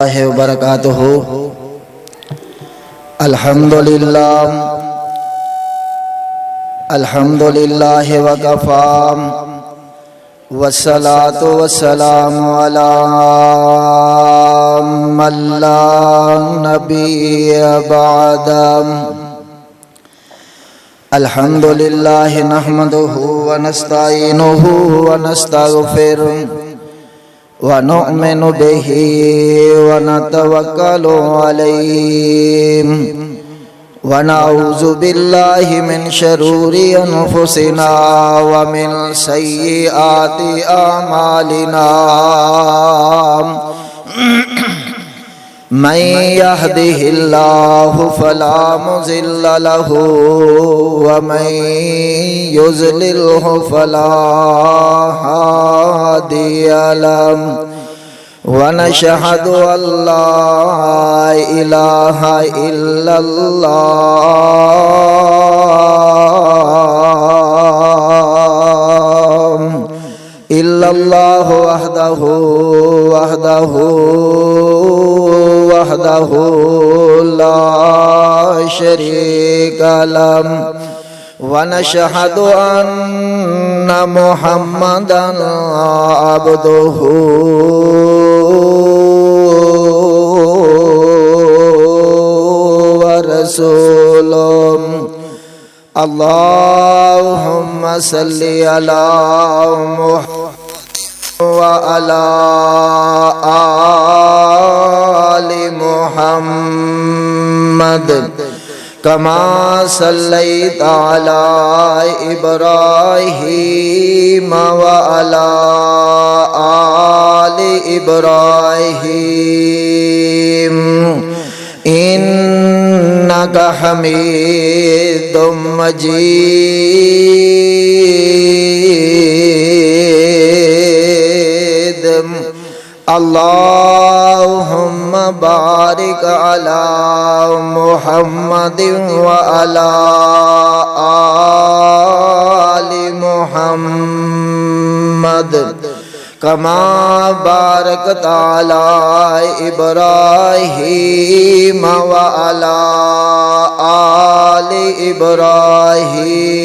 اللہ وبرکاتہ۔ الحمدللہ الحمدللہ وکفا والصلاة والسلام علی من لا نبی بعد۔ الحمدللہ نحمدہ ونستعینہ ونستغفرہ وَنُؤْمِنُ بِهِ وَنَتَوَكَّلُ عَلَيْهِ وَنَعُوذُ بِاللَّهِ مِنْ شَرُورِ أَنفُسِنَا وَمِنْ سَيِّئَاتِ أَعْمَالِنَا مَنْ يَهْدِهِ اللَّهُ فَلَا مُضِلَّ لَهُ وَمَنْ يُضْلِلْهُ فَلَا هادي له ونشهد أن لا إله إلا الله وحده لا شريك له ونشهد أن محمدًا عبده ورسوله۔ اللهم صل على محمد وعلى آل محمد كما صليت على إبراهيم وعلى آل إبراهيم إنك حميد مجيد۔ اللهم بارك على محمد وعلى آل محمد كما باركت على إبراهيم وعلى آل إبراهيم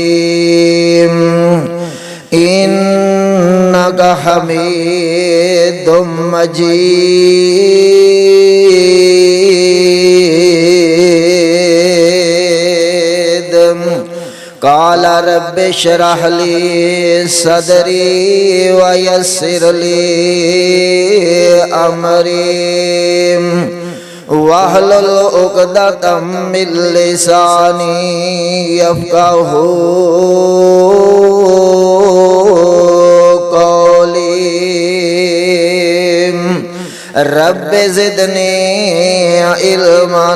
إنك حميد مجيد۔ قال رب اشرح لي صدري ويسر لي أمري واحلل عقدة من لساني يفقهوا قولي۔ رب زدني علما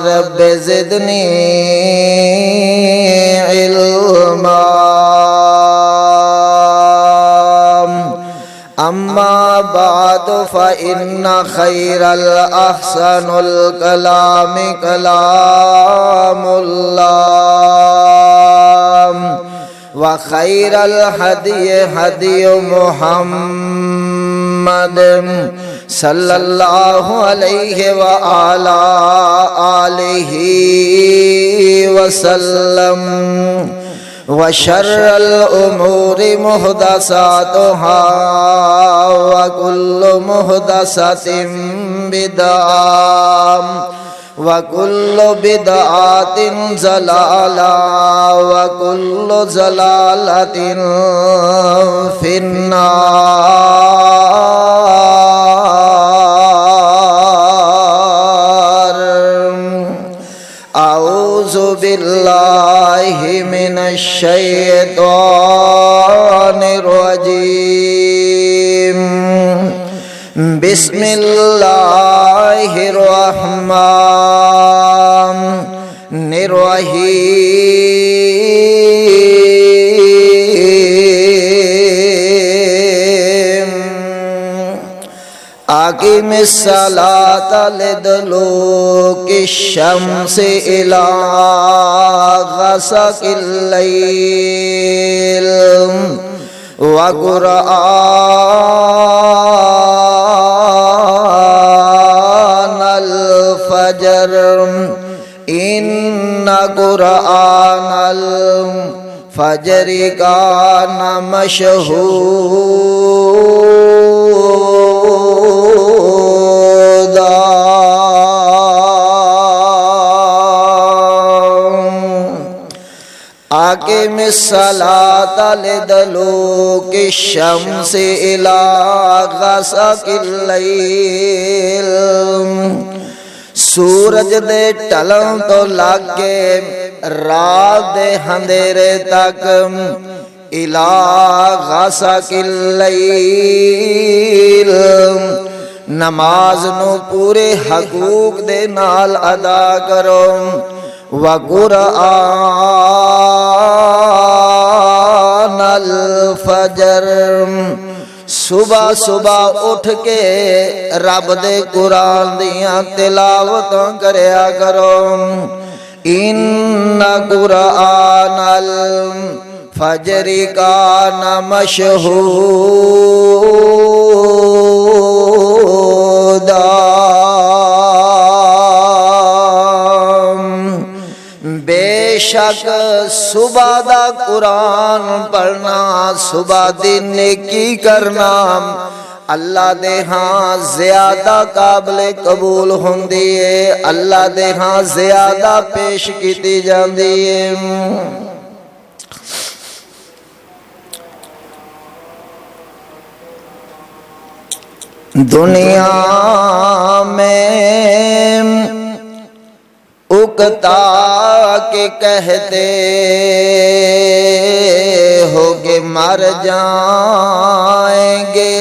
رب زدني علما۔ أما بعد فإن خير الأحسن الكلام كلام الله وخير الهدي هدي محمد صلى الله عليه وعلى آله وسلم۔ وشر الأمور محدثاتها وكل محدثة بدعة وكل بدعة ضلالة وكل ضلالة في النار۔ أعوذ بالله من الشيطان الرجيم۔ بسم الله الرحمن الرحيم۔ أقم الصلاة لدلوك الشمس إلى غسق الليل وقرآن الفجر ان قرآن الفجر کان مشہودا اقم الصلاۃ لدلوک الشمس الی غسق اللیل سورج دے ٹلن تو لاگے رات دے اندھیرے تک الی غسق اللیل نماز نو پورے حقوق دے نال ادا کرو وقرآن الفجر صبح صبح اٹھ کے رب دے قرآن دیاں تلاوتاں کریا کرو ان قرآن الفجر کان مشہودا بے شک صبح دا قرآن پڑھنا صبح دی نیکی کرنا اللہ دے ہاں زیادہ قابل قبول ہوندی ہے اللہ دے ہاں زیادہ پیش کیتی جاندی ہے دنیا میں اکتا کے کہتے ہو کہ مر جائیں گے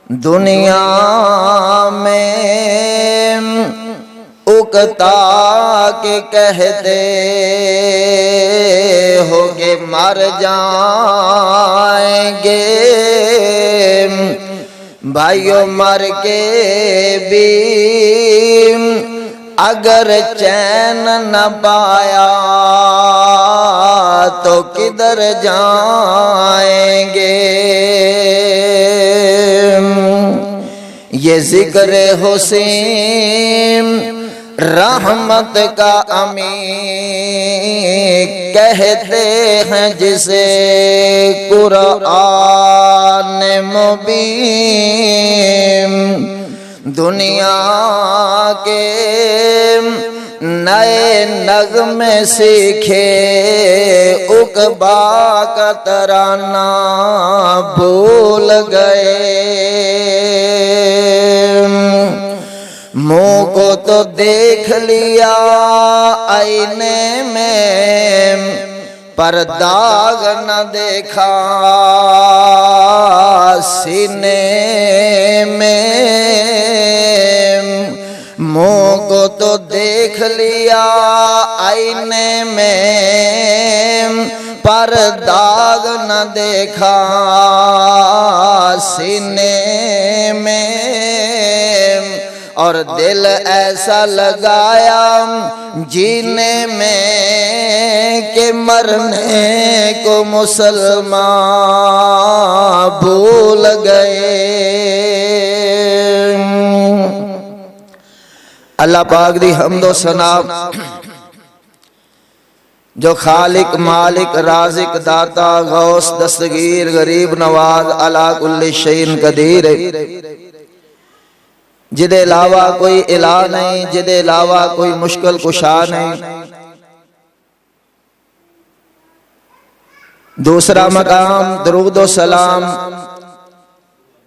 دنیا میں اکتا کے کہتے ہو کہ مر جائیں گے بھائیو مر کے بھی اگر چین نہ پایا تو کدھر جائیں گے یہ ذکر حسین رحمت کا امین کہتے ہیں جسے قرآن مبین دنیا کے نئے نغمے سیکھے عقبہ کا ترانہ بھول گئے منہ کو تو دیکھ لیا آئینے میں پر داغ نہ دیکھا سینے میں منہ کو تو دیکھ لیا آئینے میں پر داغ نہ دیکھا سینے میں اور دل ایسا لگایا جینے میں کہ مرنے کو مسلمان بھول گئے اللہ پاک دی حمد و ثنا جو خالق مالک رازق داتا غوث دستگیر غریب نواز علی کل شیء قدیر جدے علاوہ کوئی الہ نہیں جدے علاوہ کوئی مشکل کشا نہیں دوسرا مقام درود و سلام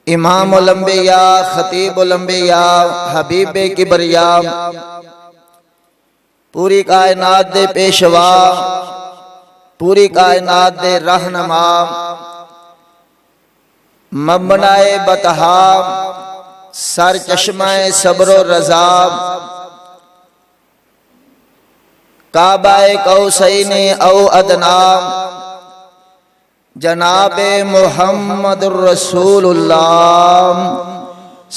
امام الانبیاء خطیب الانبیاء حبیب کبریاء پوری کائنات دے پیشوا پوری کائنات دے رہنما مبنائے بطحا سر چشمہ صبر و رضا کعبہ قوسین او ادنا جناب محمد الرسول اللہ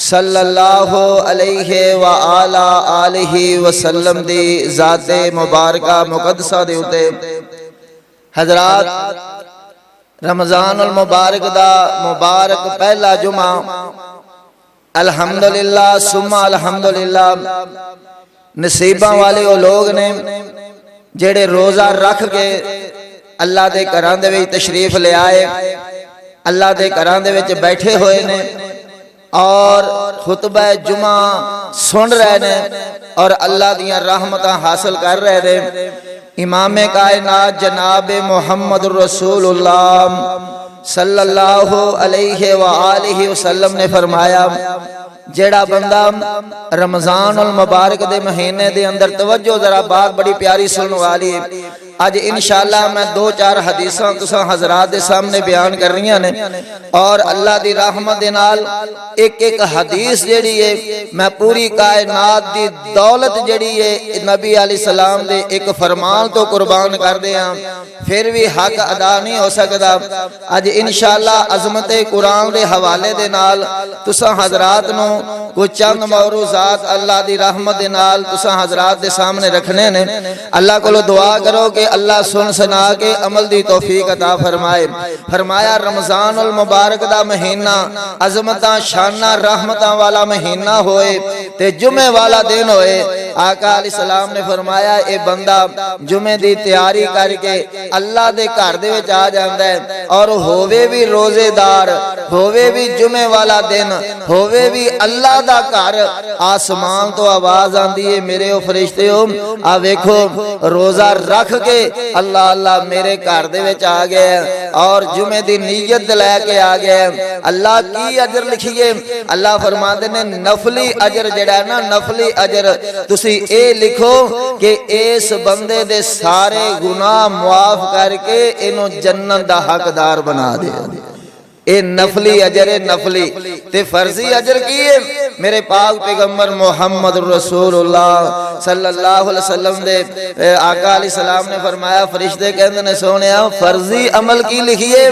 صلی اللہ علیہ وآلہ آلہ وسلم دی ذات مبارکہ مقدسہ دے ہوتے حضرات رمضان المبارک دا مبارک پہلا جمعہ الحمدللہ ثم الحمدللہ نصیباں والے وہ لوگ نے جڑے روزہ رکھ کے اللہ دے گھراں دے وچ تشریف لے آئے، اللہ دے گھراں دے وچ بیٹھے ہوئے نے اور خطبہ جمعہ سن رہے نے اور اللہ دیاں رحمتاں حاصل کر رہے نے۔ امام کائنات جناب محمد رسول اللہ صلی اللہ علیہ وآلہ وسلم نے فرمایا جیڑا بندہ رمضان المبارک دے مہینے دے اندر توجہ ذرا بات بڑی پیاری سننے والی ہے۔ آج انشاءاللہ میں دو چار حدیثاں تساں حضرات دے سامنے بیان کر رہی ہیں اور اللہ دی رحمت دے نال ایک ایک حدیث جیڑی ہے میں پوری کائنات دی دولت جیڑی ہے نبی علیہ السلام دے ایک فرمان تو قربان کر دے ہیں، پھر بھی حق ادا نہیں ہو سکتا۔ آج انشاءاللہ عظمت قرآن دے حوالے دے نال تساں حضرات نو کوئی چند موروضات اللہ دی رحمت دے نال تساں حضرات دے سامنے رکھنے نے۔ اللہ کو دعا کرو کہ اللہ سن سنا کے عمل دی توفیق عطا فرمائے۔ فرمایا رمضان المبارک دا مہینہ عظمتاں شاناں رحمتاں والا مہینہ ہوئے تے جمعے والا دن ہوئے۔ آقا علیہ السلام نے فرمایا اے بندہ جمعے دی تیاری کر کے اللہ دے گھر دے وچ آ جاندا ہے اور ہووے بھی روزے دار، ہووے بھی جمعے والا دن، ہووے بھی اللہ دا گھر، آسمان تو آواز آندی ہے میرے او فرشتےو آ ویکھو روزہ رکھ کے اللہ اللہ میرے گھر دے وچ آ گئے اور جمعے دی نیت لے کے آ گئے۔ اللہ کی اجر لکھیے؟ اللہ فرماتے نے نفلی اجر جڑا ہے نا، نفلی اجر تسی اے لکھو کہ اس بندے دے سارے گناہ معاف کر کے انہوں جنت دا حقدار بنا دے۔ اے نفلی اجر ہے، نفلی تے فرضی اجر کی ہے؟ میرے پاک پیغمبر محمد رسول اللہ صلی اللہ علیہ وسلم دے آقا علیہ السلام نے فرمایا فرشتے کہندے نے سونیا فرضی عمل کی لکھیے؟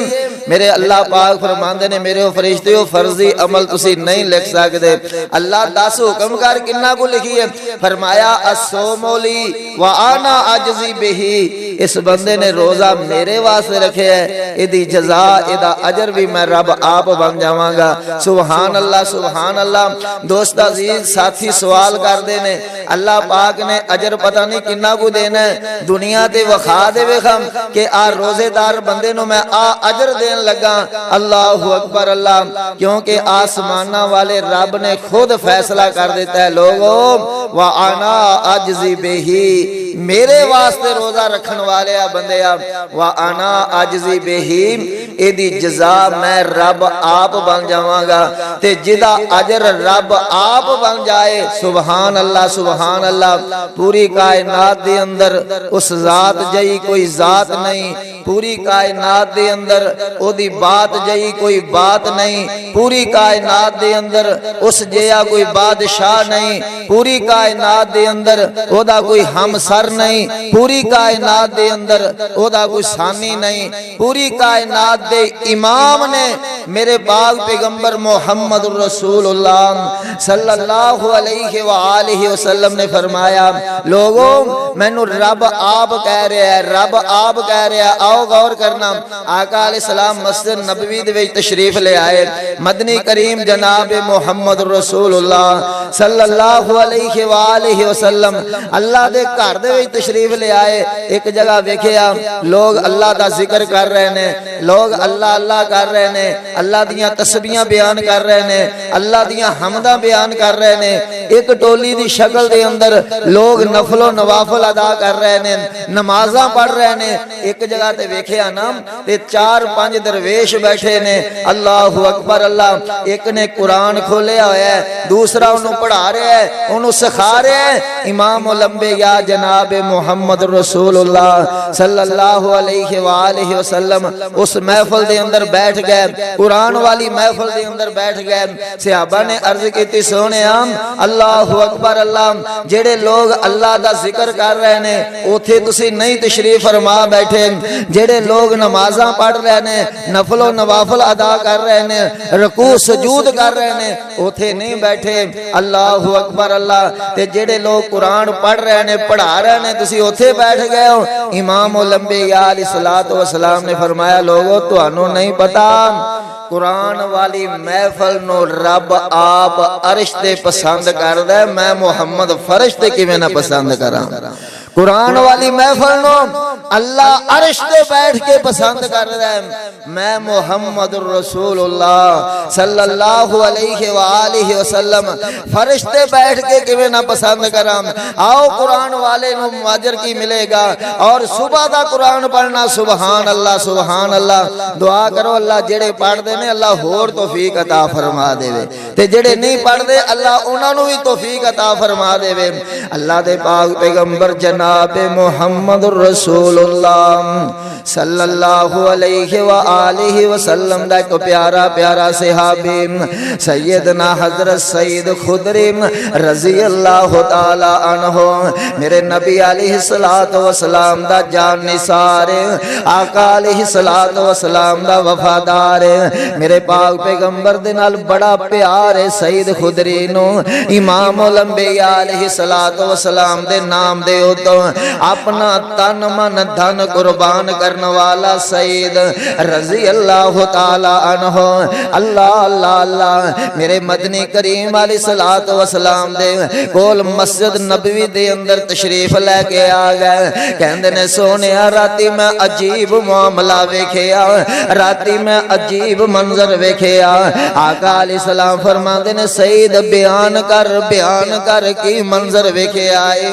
میرے اللہ پاک فرماندے نے میرے فرشتے ہو فرضی عمل تسی نہیں لکھ سکتے۔ اللہ 10 حکم کر کنہ کو لکھیے؟ فرمایا الصوم لی وانا اجزی بہی، اس بندے نے روزہ میرے واسطے رکھے ہے، ایدی جزا ایدہ اجر بھی میں رب آپ بن جاواں گا۔ سبحان اللہ سبحان اللہ۔ دوست عزیز ساتھی سوال کر دینے اللہ پاک نے اجر پتہ نہیں کنہ کو دینا ہے، دنیا تے وخا دے ویکھم کہ آ روزے دار بندے نو میں آ اجر دین لگا۔ اللہ اکبر اللہ، کیونکہ آسمانہ والے رب نے خود فیصلہ کر دیتا ہے لوگوں وَأَنَا أَجْزِي بِهِ، میرے واسطے روزہ رکھن والے بندے وَأَنَا أَجْزِي بِهِ، ایدی جزا میں رب آپ بن جاواں گا تے جدا اجر رب آپ بن جائے۔ سبحان اللہ سبحان اللہ۔ پوری کائنات دے اندر اس ذات جئی کوئی ذات نہیں، پوری کائنات دے اندر او دی بات جئی کوئی بات نہیں، پوری کائنات دے اندر اس جیا کوئی بادشاہ نہیں، پوری کائنات دے اندر او دا کوئی ہمسر نہیں، پوری کائنات دے اندر او دا کوئی ثانی نہیں، پوری کائنات دے امام نے میرے پاک پیغمبر محمد رسول اللہ صلی اللہ علیہ وآلہ وسلم نے فرمایا لوگوں مینو رب آپ کہہ رہے ہیں، رب آپ کہہ رہے ہیں۔ آؤ غور کرنا، آقا علیہ السلام مسجد نبوی دے وچ تشریف لے آئے، مدنی کریم جناب محمد رسول اللہ صلی اللہ علیہ وآلہ وسلم اللہ دے گھر دے وچ تشریف لے آئے۔ ایک جگہ ویکھیا لوگ اللہ دا ذکر کر رہے نے، لوگ اللہ اللہ کر رہے نے، اللہ دیاں تسبیحاں بیان کر رہے نے، اللہ دیاں حمداں بیان کر رہے نے، ایک ٹولی دی شکل دے اندر لوگ نفل و نوافل ادا کر رہے نے، نمازاں پڑھ رہے نے۔ ایک جگہ تے ویکھیا نا تے 4-5 درویش بیٹھے نے، اللہ اکبر اللہ، ایک نے قرآن کھولیا ہوا ہے، دوسرا انہوں پڑھا رہا ہے، انہوں سکھا رہا ہے۔ امام الانبیاء جناب محمد رسول اللہ صلی اللہ علیہ وآلہ وسلم اس محفل دے اندر بیٹھ گئے، قرآن والی محفل دے اندر بیٹھ گئے۔ صحابہ نے عرض کیتی سونے اللہ اکبر اللہ، جڑے لوگ اللہ دا ذکر کر رہے نے اوتھے تسی نہیں تشریف فرما بیٹھے، جڑے لوگ نمازاں پڑھ رہے نے، نفل و نوافل ادا کر رہے نے، رکوع سجود کر رہے نے، اوتھے نہیں بیٹھے۔ اللہ اکبر اللہ، تے جڑے لوگ قرآن پڑھ رہے نے پڑھا رہے نے تسی اوتھے بیٹھ گئے ہو۔ امام الانبیاء علیہ الصلوۃ والسلام نے فرمایا لوگو تانوں نہیں پتا قرآن والی محفل نو رب آپ عرش تے پسند کردا ہے، میں محمد فرش تے کیویں نہ پسند کراں؟ قرآن والی محفل نو اللہ عرش تے بیٹھ کے پسند کردا ہے، میں محمد رسول اللہ صلی اللہ علیہ وآلہ وسلم فرش تے بیٹھ کے کیویں نہ پسند کراں؟ آؤ قرآن والے نو اجر کی ملے گا، اور صبح دا قرآن پڑھنا سبحان اللہ سبحان اللہ، دعا کرو اللہ جڑے پڑھ دے نے اللہ ہور توفیق عطا فرما دے تے جڑے نہیں پڑھ دے اللہ انہاں نو بھی توفیق عطا فرما دے۔ اللہ دے پاک پیغمبر جناب محمد رسول اللہ صلی اللہ علیہ وآلہ وسلم دا ایک پیارا پیارا صحابی سیدنا حضرت سید خدری رضی اللہ تعالی عنہ، میرے نبی علیہ السلام دا جان نثار، آقا علیہ السلام دا وفادار، میرے پاک پیغمبر دے نال بڑا پیار ہے۔ سید خدری نو امام الانبیاء علیہ السلام دے نام دے تو اپنا تن من دھن قربان کرنے والا سید رضی اللہ تعالی عنہ۔ اللہ اللہ اللہ، میرے مدنی کریم علیہ السلام دے کول مسجد نبوی دے اندر تشریف لے کے آ گئے، کہندے نے سونیا راتی میں عجیب معاملہ ویکھیا، راتی میں عجیب منظر ویکھیا۔ آقا علیہ السلام فرماندے نے سید بیان کر کی منظر ویکھیا ہے؟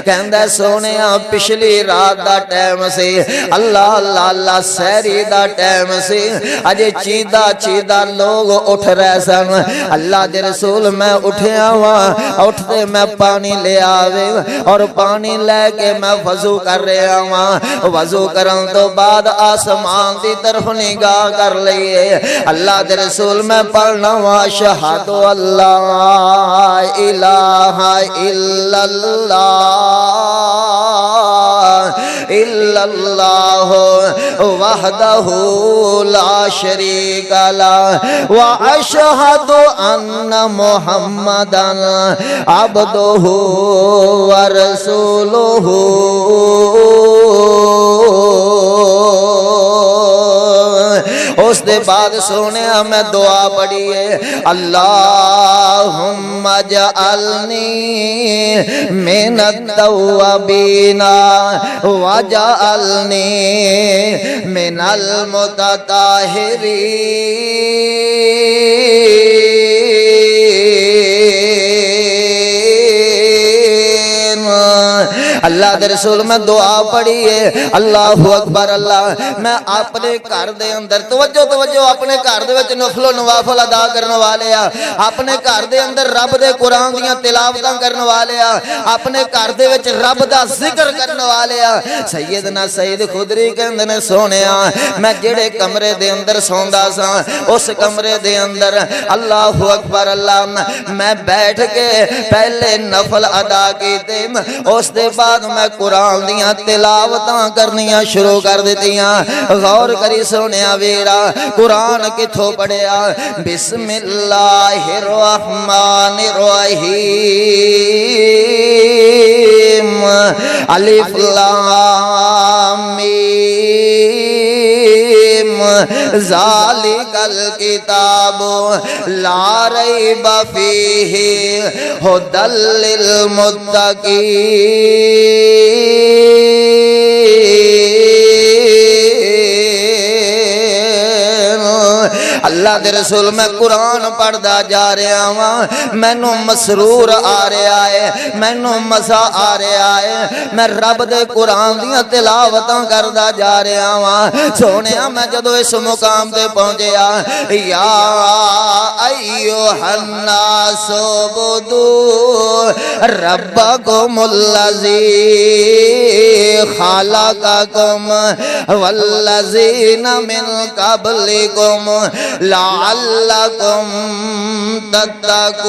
کہندا سونیا پچھلی رات the time C, Allah Allah Allah sehri the time سی، اجے چیدہ چیدہ لوگ اٹھ رہے سن، اللہ دے رسول میں اٹھیا ہوا، اٹھتے میں پانی لے آوے اور پانی لے کے میں وضو کر رہا ہوا، وضو کرن تو بعد آسمان دی طرف نگاہ کر لئیے، اللہ دے رسول میں پڑھنا ہوا اشہد اللہ الہ الا اللہ وحدہ لا شریک لہ واشہد ان محمدا عبدہ ورسولہ۔ اس دے بعد سونیا میں دعا پڑھی ہے، اللہم اجعلنی من التوابین واجعلنی من المتطہرین۔ اللہ دے رسول میں دعا پڑھی ہے، اللہ اکبر اللہ، میں اپنے گھر دے اندر توجہ اپنے گھر دے وچ نفل و نوافل ادا کرنے والے آ، اپنے گھر دے اندر رب دے قرآن دیاں تلاوتاں کرنے والے آ، اپنے گھر دے وچ رب دا ذکر کرنے والے آ۔ سیدنا سید خدری کہندے نے سونیا میں جڑے کمرے دے اندر سوندا سا اس کمرے دے اندر اللہ اکبر اللہ میں بیٹھ کے پہلے نفل ادا کیتے، اس دے بعد میں قرآن دیاں تلاوتاں کرنیاں شروع کر دیتیاں۔ غور کری سونیا ویرا قرآن کتھوں پڑھیا؟ بسم اللہ الرحمن الرحیم الف لام میم ذالک الکتاب لا ریب فیہ ھدی للمتقین۔ اللہ دے رسول میں قرآن پڑھدا جا رہا ہوں، مینوں مسرور آ رہا ہے، مینوں مزہ آ رہا ہے، میں رب دے قرآن دیاں تلاوتاں کردا جا رہا ہوں۔ سونیا میں جدو اس مقام تے پہنچیا، یا ایھا الناس اعبدوا ربکم الذی خلقکم والذین من قبلکم لعلکم تتقون۔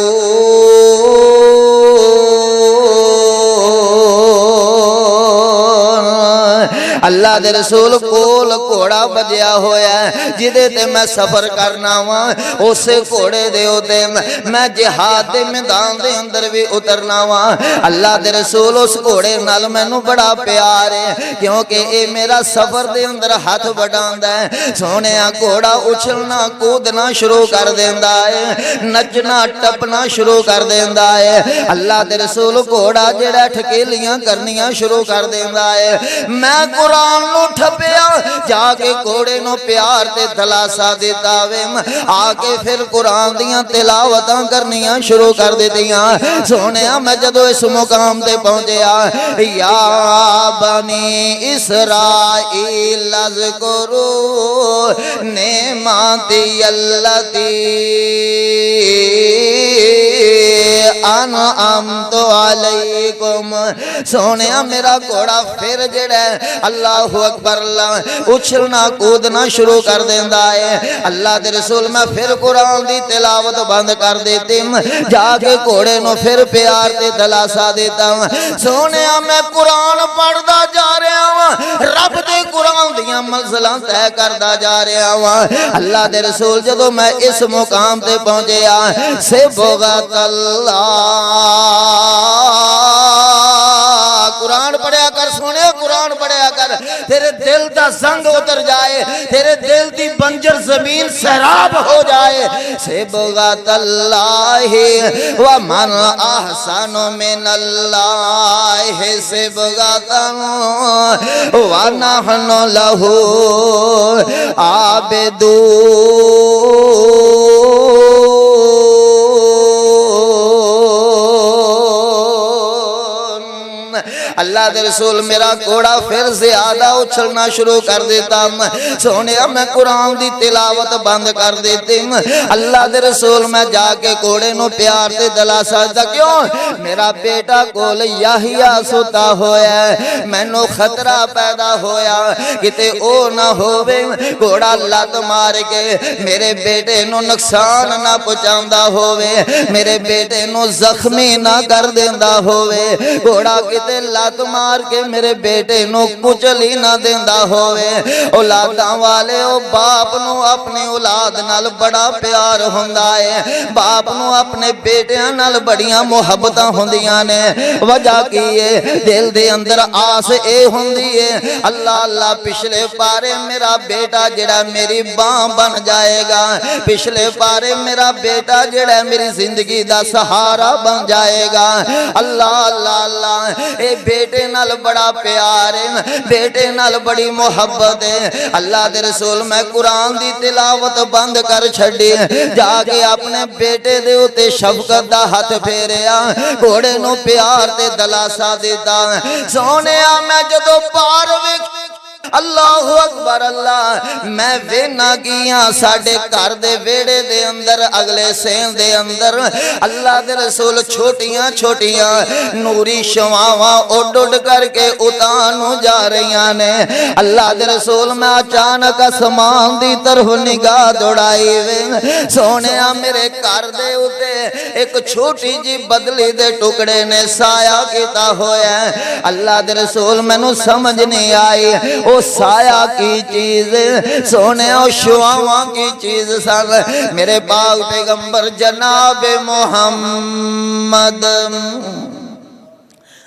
اللہ دے رسول کول گھوڑا بجیا ہویا ہے جدے تے میں سفر کرنا وا اسے گھوڑے دے اوتے میں جہاد دے میدان دے اندر بھی اترنا وا اللہ دے رسول اس گھوڑے نال مینوں بڑا پیار ہے کیونکہ اے میرا سفر دے اندر ہاتھ بڑھاندا ہے سونیا گھوڑا اچھلنا کودنا شروع کر دیندا ہے نچنا ٹپنا شروع کر دیندا ہے اللہ دے رسول گھوڑا جڑا ٹھکیلیاں کرنیاں شروع کر دیندا ہے میں قرآن نو ٹھپیا جا کے گھوڑے نو پیار تے دلاسا دیتا وے آ کے پھر قرآن دیاں تلاوتاں کرنیاں شروع کر دیتیاں سونیا میں جدو اس مقام تے پہنچیا یا بنی اسرائیل اذکروا نعمتی اللتی انعمت علیکم سونیا میرا گھوڑا پھر جڑا ہے اللہ اکبر اللہ اچھلنا کودنا شروع کر دیندا ہے اللہ دے رسول میں پھر قرآن دی تلاوت بند کر دیتی جا کے گھوڑے نو پھر پیار تے دلاسا دیتا سونیا میں قرآن پڑھدا جا رہا ہوں رب دے قرآن دیاں منزلاں طے کردا جا رہا ہوں اللہ دے رسول جدو میں اس مقام تے پہنچیا صبغۃ اللہ قرآن پڑھیا کر سونے قرآن پڑھیا کر تیرے دل دا زنگ اتر جائے تیرے دل دی بنجر زمین سیراب ہو جائے صبغۃ اللہ ومن احسن من اللہ صبغۃ ونحن لہ عابدون اللہ دے رسول میرا گھوڑا پھر زیادہ اچھلنا شروع کر دیتا سونیا میں قرآن دی تلاوت بند کر دیتی اللہ دے رسول میں جا کے گھوڑے نو پیار تے دلاسا دیتا کیوں میرا بیٹا کول یحییٰ ستا ہویا ہے مینوں خطرہ پیدا ہویا کتے او نہ ہووے گھوڑا لت مار کے میرے بیٹے نو نقصان نہ پہنچاندا ہووے میرے بیٹے نو زخمی نہ کر دیندا ہووے گھوڑا کتے لت مار کے میرے بیٹے نو کچل ہی نہ دیندا ہوئے اولاداں والے او باپ نو اپنی اولاد نال بڑا پیار ہوندا ہے باپ نو اپنے بیٹیاں نال بڑیاں محبتاں ہوندیاں نے وجہ کی ہے دل دے اندر آس اے ہوندی ہے اللہ اللہ پچھلے پارے میرا بیٹا جڑا میری باں بن جائے گا پچھلے پارے میرا بیٹا جڑا میری زندگی دا سہارا بن جائے گا اللہ اللہ اللہ اے بیٹے نال بڑا پیار ہے بیٹے نال بڑی محبت ہے اللہ دے رسول میں قرآن دی تلاوت بند کر چھڑی جا کے اپنے بیٹے دے اوتے شفقت دا ہاتھ پھیریا گھوڑے نو پیار تے دلاسا دیتا سونیا میں جدو پار ویکھ اللہ اکبر اللہ میں وینا گیاں ساڑھے کار دے ویڑے دے اندر اگلے سین دے اندر اللہ دے رسول چھوٹیاں چھوٹیاں نوری شواواں اڈ اڈ کر کے اتانو جا رہیاں نے اللہ دے رسول میں اچانک اسمان دی طرف نگاہ دوڑائی وے سونیا میرے کار دے ہوتے ایک چھوٹی جی بدلی دے ٹکڑے نے سایہ کیتا ہویا ہے اللہ دے رسول میں نو سمجھ نہیں آئی او سایہ کی چیز سونے اور شواواں کی چیز سن میرے پاک پیغمبر جناب محمد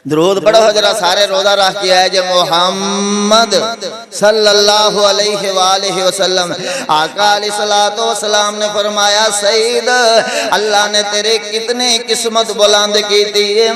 درود پڑھو ذرا سارے روزہ رکھ کے آئے جو محمد صلی اللہ علیہ وآلہ وسلم آقا علیہ السلام نے فرمایا سید اللہ نے تیرے کتنے قسمت بلند کی تھی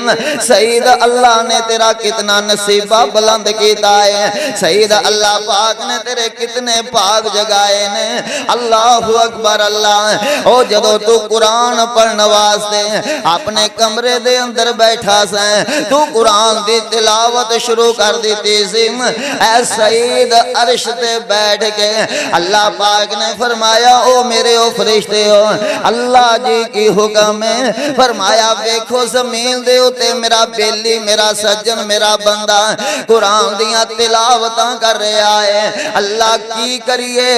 سید اللہ نے تیرا کتنا نصیبہ بلند کیتا ہے سید اللہ پاک نے تیرے کتنے پاک جگائے نے اللہ اکبر اللہ او جدو تو قرآن پڑھنے واسطے اپنے کمرے دے اندر بیٹھا سائیں تو قرآن دی تلاوت شروع کر دیتی زم اے سید عرش تے بیٹھ کے اللہ پاک نے فرمایا او میرے او فرشتے ہو اللہ جی کی حکم ہے فرمایا ویکھو زمین دے ہوتے میرا بیلی میرا سجن میرا بندہ قرآن دیاں تلاوتاں کر رہا ہے اللہ کی کریے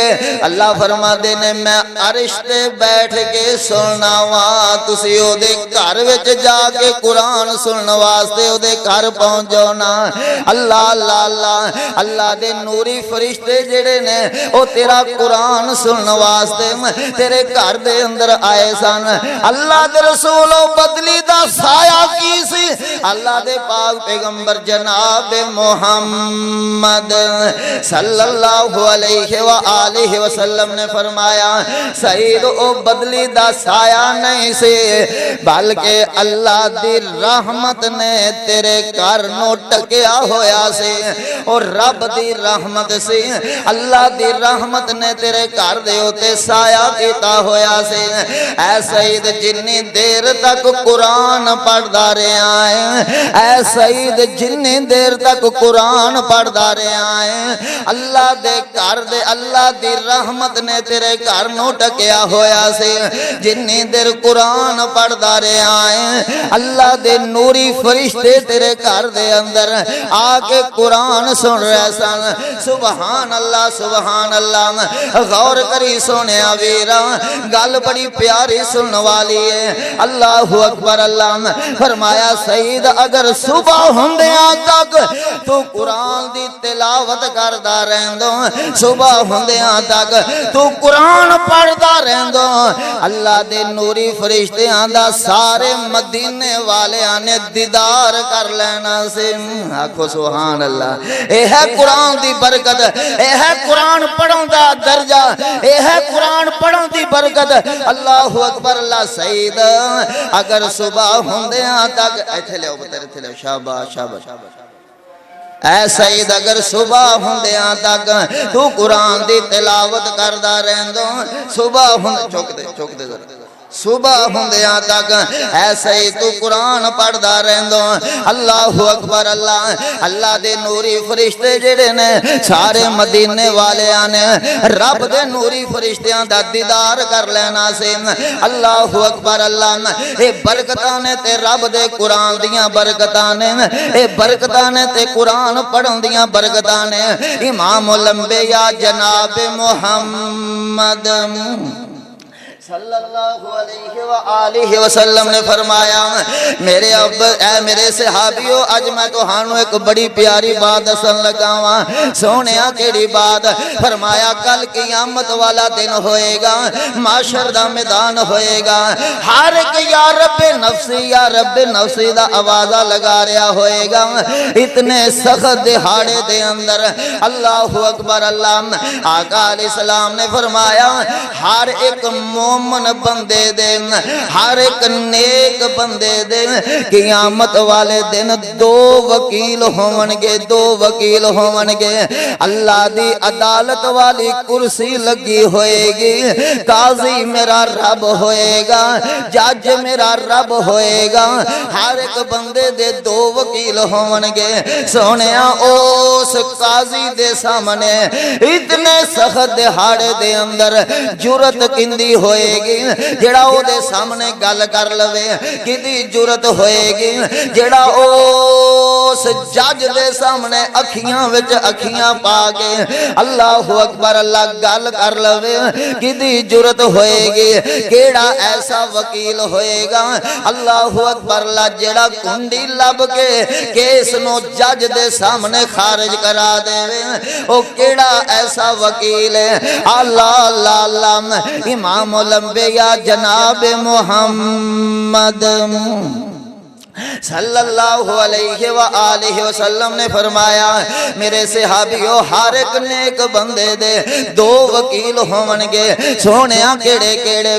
اللہ فرما دے نے میں عرش تے بیٹھ کے سننا وا تسی او دے گھر وچ جا کے قرآن سنن واسطے او دے دے گھر پہنچ جاؤ نا اللہ اللہ اللہ اللہ دے نوری فرشتے جڑے نے او تیرا قرآن سنن واسطے تیرے گھر دے اندر آئے سن اللہ دے رسول بدلی دا سایہ کی سی اللہ دے پاک پیغمبر جناب محمد صلی اللہ علیہ وآلہ وسلم نے فرمایا سعید او بدلی دا سایہ نہیں سی بلکہ اللہ دی رحمت نے تیرے گھر نو ٹکیا ہویا سی اور رب دی رحمت سی اللہ دی رحمت نے تیرے گھر دے ہوتے سایہ کیتا ہویا سی اے سعید جنی دیر تک قرآن پڑھدا رہا ہے اے سعید جنی دیر تک قرآن پڑھدا رہا ہے اللہ دے گھر دے اللہ دی رحمت نے تیرے گھر نو ٹکیا ہویا سی جنی دیر قرآن پڑھدا رہا ہے اللہ دے نوری فرشتے تیرے گھر دے اندر آ کے قرآن سن رہے سن سبحان اللہ غور کری سونے ویرا گل بڑی پیاری سنن والی ہے اللہ اکبر اللہ فرمایا سعید اگر صبح ہوندیاں تک تو قرآن دی تلاوت کردا رہندو صبح ہوندیاں تک تو قرآن پڑھدا رہندو اللہ دے نوری فرشتیاں دا سارے مدینے والیاں نے دیدار کر لینا سے آکھو سبحان اللہ اے ہے قرآن دی برکت اے ہے قرآن پڑھن دا درجہ اے ہے قرآن پڑھن دی برکت اللہ اکبر اللہ سعید اگر صبح ہوندیاں تک ایتھے لے اتر لے شاباش اے سعید اگر صبح ہوندیاں تک تو قرآن دی تلاوت کردا رہندو صبح چوک دے ذرا صبح ہوندیاں تک ایسے ہی تو قرآن پڑھدا رہندو اللہ اکبر اللہ دے نوری فرشتے جڑے نے سارے مدینے والے آنے رب دے نوری فرشتیاں دا دیدار کر لینا سے اللہ اکبر اللہ اے برکتانے تے رب دے قرآن دیاں برکتانے اے برکتانے تے قرآن پڑھن دیاں برکتانے امام الانبیاء جناب محمد صلی اللہ علیہ وآلہ وسلم نے فرمایا میرے میرے صحابیو اج میں تہانوں ایک بڑی پیاری بات دسن لگا ہاں سونیا کیڑی بات فرمایا کل قیامت والا دن ہوئے گا معاشر دا میدان ہوئے گا ہر ایک یا رب نفسی دا آوازہ لگا رہا ہوئے گا اتنے سخت دہاڑے دے اندر اللہ اکبر اللہ آقا علیہ السلام نے فرمایا ہر ایک مومن بندے دے ہر ایک نیک بندے دے قیامت والے دن دو وکیل ہونگے اللہ دی عدالت والی کرسی لگی ہوئے گی قاضی میرا رب ہوئے گا جج میرا رب ہوئے گا ہر ایک بندے دے دو وکیل ہونگے سونیا اس قاضی دے سامنے اتنے سخت دہاڑے دے اندر جرت کندی ہوئے گی جڑا او دے سامنے گل کر لوے کدی جرت ہوئے گی جڑا اس جج دے سامنے اکھیاں وچ اکھیاں پا کے اللہ اکبر اللہ گل کر لوے کدی جرت ہوئے گی کیڑا ایسا وکیل ہوئے گا اللہ اکبر اللہ جڑا کنڈی لب کے کیس نو جج دے سامنے خارج کرا دے او کیڑا ایسا وکیل ہے اللہ اللہ اللہ امام الانبیاء جناب محمد صلی اللہ علیہ وآلہ وسلم نے فرمایا میرے صحابیوں ہر ایک نیک بندے دے دو وکیل ہونگے سونیاں کیڑے کیڑے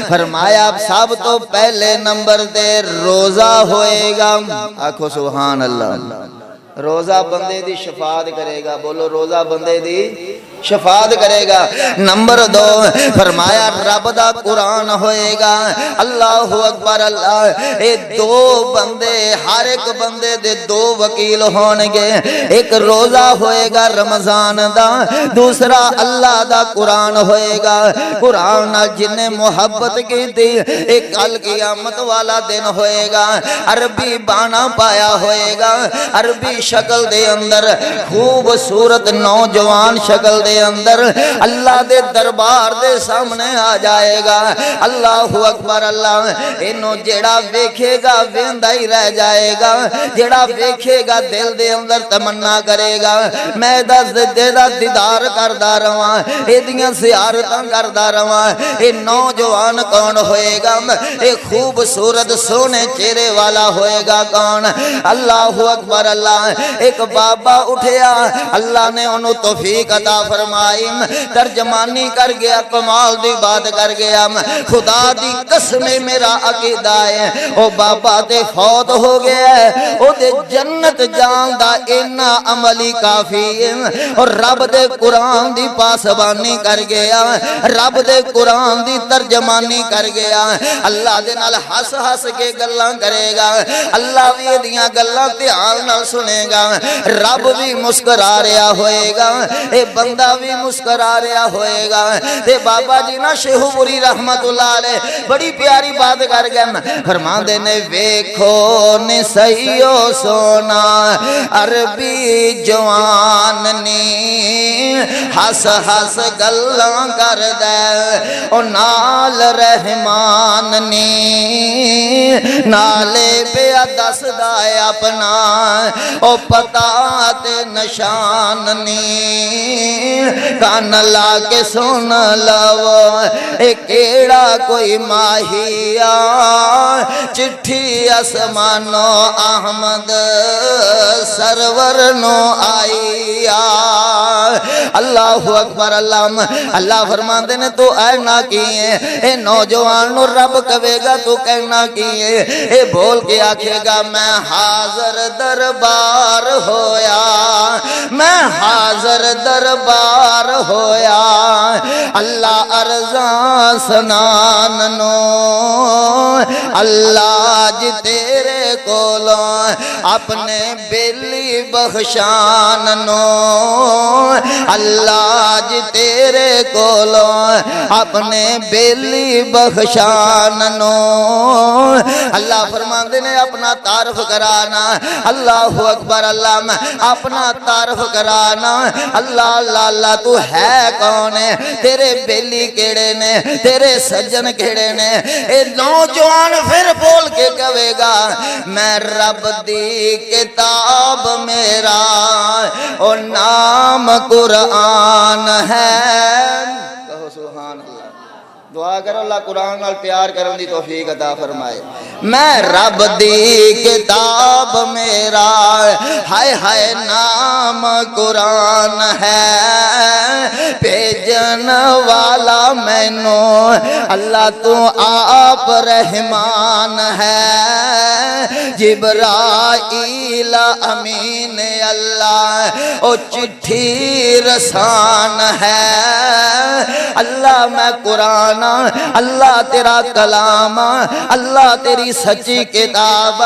فرمایا سب تو پہلے نمبر دے روزہ ہوئے گا آکھو سبحان اللہ روزہ بندے دی شفاعت کرے گا بولو روزہ بندے دی شفاعت کرے گا نمبر دو فرمایا رب دا قرآن ہوئے گا اللہ اکبر اللہ اے دو بندے ہر ایک بندے دے دو وکیل ہونگے ایک روزہ ہوئے گا رمضان دا دوسرا اللہ دا قرآن ہوئے گا قرآن جن نے محبت کی تھی ایک کل قیامت والا دن ہوئے گا عربی بانا پایا ہوئے گا عربی شکل دے اندر خوبصورت نوجوان شکل دے دے اندر اللہ دے دربار دے سامنے آ جائے گا. اللہ اکبر اللہ. انہوں جیڑا ویکھے گا ویندا ہی رہ جائے گا, جیڑا ویکھے گا دل دے اندر تمنا کرے گا میں دا دیدار کردا رہواں, ایدیاں زیارتاں کردا رہواں. اے نوجوان کون ہوئے گا؟ اے خوبصورت سونے چہرے والا ہوئے گا کون؟ اللہ اکبر اللہ. ایک بابا اٹھیا, اللہ نے انہوں توفیق عطا فرمائی, ترجمانی کر گیا, کمال دی بات کر گیا. خدا دی قسم میرا عقیدہ ہے او بابا تے فوت ہو گیا ہے, او تے جنت جان دا اینا عملی کافی ہے. اور رب دے قرآن دی پاسبانی کر گیا, رب دے قرآن دی ترجمانی کر گیا. اللہ دے نال ہس ہس کے گلاں کرے گا, اللہ بھی دیاں گلاں دھیان نال سنے گا, رب بھی مسکرا رہا ہوئے گا, اے بندہ بھی مسکرا رہا ہوئے گا. تے بابا جی نا شیخ پوری رحمت اللہ علیہ بڑی پیاری بات کر گئے, فرماندے نے ویکھو نی سیو سونا عربی جوان نی ہس ہس گلاں کر دے, او نال رحمان نی نالے پیا دس دائے اپنا, او پتا تے نشان نی کان لا کے سن لو اے کیڑا کوئی ماہیا چٹھی اسمانو احمد سرور نو آئیا. اللہ اکبر اللہ. اللہ فرماندے نے تو اینا کیے, اے نوجوان نو رب کہے گا تو کہنا کیے, اے بول کے آکھے گا میں حاضر دربار ہویا, میں حاضر دربار ہویا. اللہ ارزاں سنان نو اللہ جی تیرے کولوں اپنے بیلی بخشان نو, اللہ جی تیرے کولوں اپنے بیلی بخشان نو. اللہ فرماندے نے اپنا تعارف کرانا, اللہ اکبر اللہ, اپنا تعارف کرانا. اللہ اللہ اللہ تو ہے کون ہے, تیرے بیلی کیڑے نے, تیرے سجن کیڑے نے. اے نوجوان پھر بول کے کہے گا میں رب دی کتاب میرا او نام قرآن ہے. کہو سبحان اللہ. دعا کرو اللہ قرآن نال پیار کرن دی توفیق عطا فرمائے. میں رب دی کتاب میرا ہائے ہائے نام قرآن ہے, بھیجن والا مینو اللہ تو آپ رحمان ہے. جبرائیل امین اللہ او چٹھی رسان ہے. اللہ میں قرآن, اللہ تیرا کلام, اللہ تیری سچی کتاب.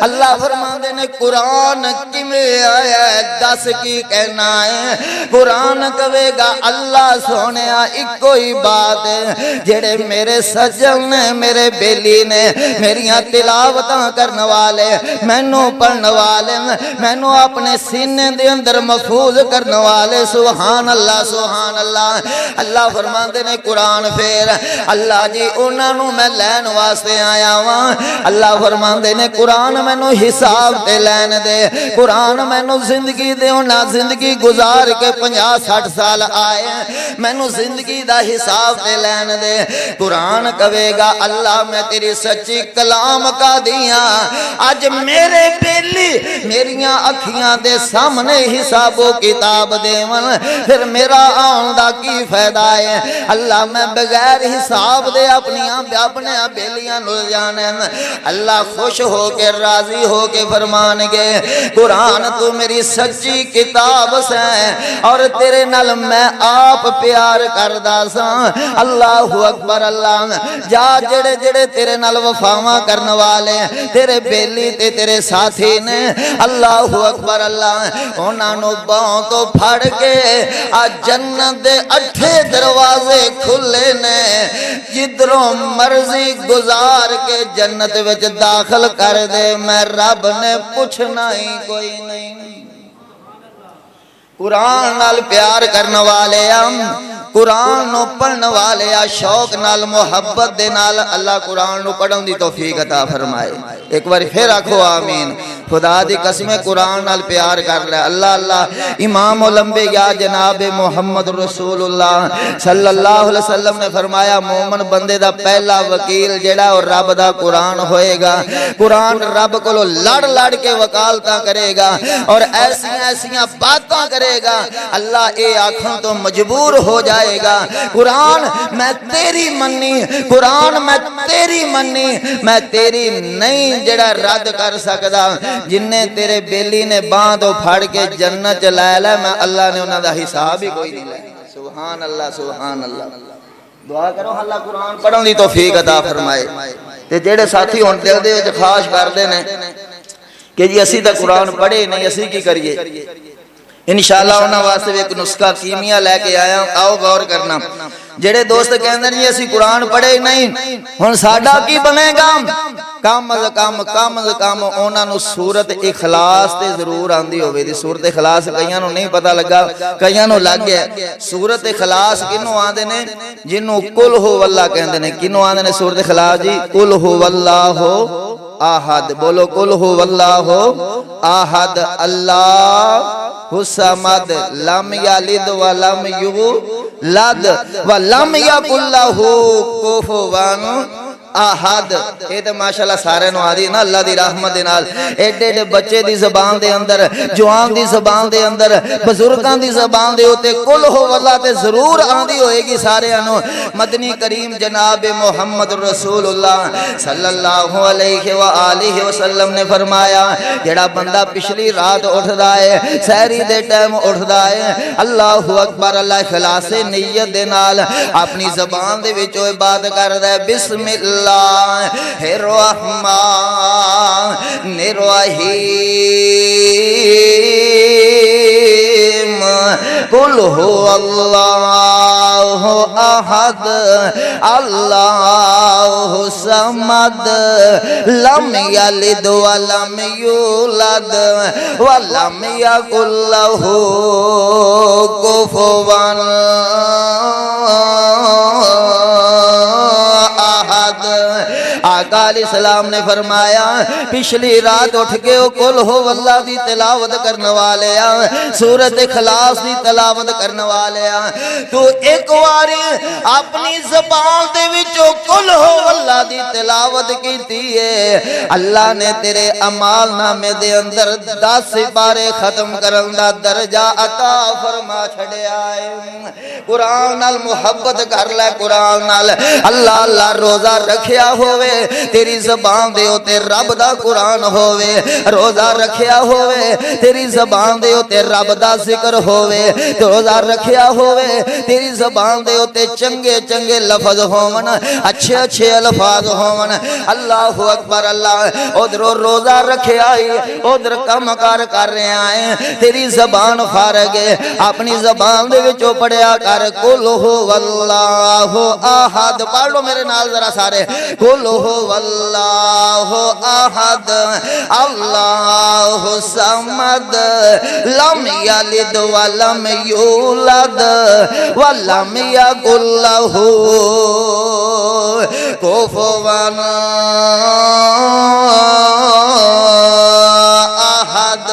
اللہ فرماندے نے قرآن کیویں آیا ہے دس کی کہنا ہے. قرآن کہے گا اللہ سونیا ایکو ہی بات ہے, جڑے میرے سجن نے میرے بیلی نے میریاں تلاوتاں کرن والے مینوں پڑھن والے مینوں اپنے سینے دے اندر محفوظ کرن والے. سبحان اللہ سبحان اللہ. اللہ فرماندے نے قرآن پھر اللہ جی انہاں نوں میں لین واسطے آیا واں. اللہ فرماندے نے قرآن مینوں حساب تے لین دے, قرآن مینوں زندگی دے انہاں زندگی گزار کے 50-60 سال آئے, مینوں زندگی دا حساب تے لین دے. قرآن کہے گا اللہ میں تیری سچی کلام کا دیاں, اج میرے بیلی میریاں اکھیاں دے سامنے حساب و کتاب دیون, پھر میرا آن دا کی فائدہ ہے. اللہ میں بغیر حساب دے اپنے بیلیاں نو جانے. اللہ خوش ہو کے راضی ہو کے فرمان گے قرآن تو میری سچی کتاب سے اور تیرے نال میں آپ پیار کردا ساں. اللہ اکبر اللہ. جا جڑے جڑے تیرے نال وفاواں کرن والے تیرے بیلی تے تیرے ساتھی نے, اللہ اکبر اللہ, انہاں نو باہوں تو پھڑ کے آ جنت دے 8 دروازے کھلے نے, جدروں مرضی گزار کے جنت وچ داخل کر دے. میں رب نے پوچھنا ہی کوئی نہیں. قرآن نال پیار کرنے والے قرآن نو پڑھنے والے شوق نال محبت دے نال اللہ قرآن نو پڑھن دی توفیق عطا فرمائے۔ ایک بار پھر آکھو آمین۔ خدا دی قسم قرآن نال پیار کر لے اللہ اللہ۔ امام الانبیاء جناب محمد رسول اللہ صلی اللہ علیہ وسلم نے فرمایا مومن بندے دا پہلا وکیل جڑا اور رب دا قرآن ہوئے گا۔ قرآن رب کو لڑ لڑ کے وکالتاں کرے گا اور ایسیاں باتاں کرے گا اللہ اے آنکھوں تو مجبور ہو جائے گا قرآن میں تیری منی، قرآن میں تیری منی، میں تیری نہیں جڑا رد کر سکدا۔ جنہیں تیرے بیلی نے باندھو پھاڑ کے جنت لائے لے میں اللہ نے انہاں دا حساب ہی کوئی نہیں لے۔ سبحان اللہ سبحان اللہ۔ دعا کرو اللہ قرآن پڑھن دی توفیق عطا فرمائے۔ تے جڑے ساتھی ہن دل دے وچ خواہش کردے نے کہ جی اسی تے قرآن پڑھے نہیں اسی کی کریے، انشاءاللہ انہاں واسطے ایک نسخہ کیمیا لے کے آیا، آؤ غور کرنا۔ جڑے دوست کہندے نے اسی قرآن پڑھے نہیں ہن ساڈا کی بنے گا؟ کم از کم انہاں نو سورت اخلاص تے ضرور آندی ہوے دی۔ سورت اخلاص کئیاں نو نہیں پتہ لگا، کئیاں نو لگ گیا۔ سورت اخلاص کینو آندے نے؟ جنوں قل ہو واللہ کہندے نے۔ کینو آندے نے سورت اخلاص جی؟ قل ہو واللہ احد، بولو قل ہو واللہ احد اللہ الصمد لم یلد ولم یولد ولم یکن لہ کفوا احد۔ اے تے ماشاءاللہ سارے نو آدھی نا اللہ دی رحمت دے نال۔ ایڈے ایڈے بچے دی زبان دے اندر، جوان دی زبان دے اندر، بزرگاں دی زبان دے ہوتے قل ہو واللہ تے ضرور آندھی ہوئے گی سارے انو۔ مدنی کریم جناب محمد رسول اللہ صلی اللہ علیہ وآلہ وسلم نے فرمایا جڑا بندہ پچھلی رات اٹھدا ہے، سحری دے ٹائم اٹھدا ہے، اللہ اکبر اللہ اخلاص نیت دے نال اپنی زبان دے وچ بات کردا ہے بسم اللہ الرحمن الرحیم قل هو اللہ احد اللہ الصمد لم یلد ولم یولد ولم یکن لہ کفوا آقا علیہ السلام نے فرمایا پچھلی رات اٹھ کے قل ہو واللہ دی تلاوت کرنے والے سورت اخلاص دی تلاوت کرنے والے تو ایک واری اپنی زبان دے وچوں قل ہو واللہ دی تلاوت کیتی ہے اللہ نے تیرے اعمال نامے دے اندر 10 سپارے ختم کرن دا درجہ عطا فرما چھڑیا ہے۔ قرآن نال محبت کر لے، قرآن نال اللہ اللہ روزہ رکھیا ہوئے تیری زبان دے ہوتے رب دا قرآن ہوئے، روزہ رکھیا ہوئے تیری زبان دے ہوتے رب دا ذکر ہوئے، روزہ رکھیا ہوئے تیری زبان دے ہوتے چنگے چنگے لفظ ہوون، اچھے اچھے الفاظ ہوون۔ اللہ اکبر اللہ ادھر روزہ رکھیا ہی ادھر کم کر رہے آئے تیری زبان فارغ ہے اپنی زبان دے وچوں پڑھیا کر قل ہو واللہ احد۔ پڑھ لو میرے نال ذرا سارے قل ہو واللہ احد اللہ الصمد لم یلد ولم یولد ولم یکن لہ کفوا احد۔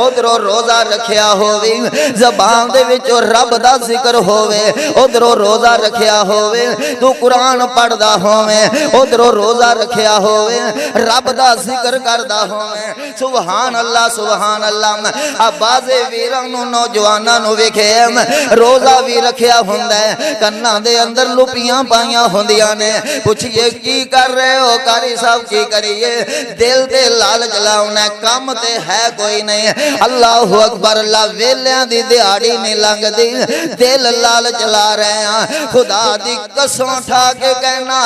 ادھر روزہ رکھیا ہوئے زبان دے وچوں رب دا ذکر ہوئے، ادھر روزہ رکھیا ہوئے تو قرآن پڑھدا ہوئے، ادھر روزہ رکھیا ہوئے رب دا ذکر کردا ہوئے۔ سبحان اللہ سبحان اللہ۔ آبازے ویرانو نوجواناں نو ویکھے روزہ بھی رکھیا ہوندا ہے، کناں دے اندر لپیاں پائیاں ہوندیاں نے، پوچھئے کی کر رہے ہو؟ قاری صاحب کی کریے؟ دل دے لالچ لاؤنا ہے، کم تے ہے کوئی نہیں۔ اللہ اکبر اللہ ویلیاں دی دیہاڑی نہیں لنگ دی، دل لالچ لا رہے ہیں۔ خدا دی قسم اٹھا کے کہنا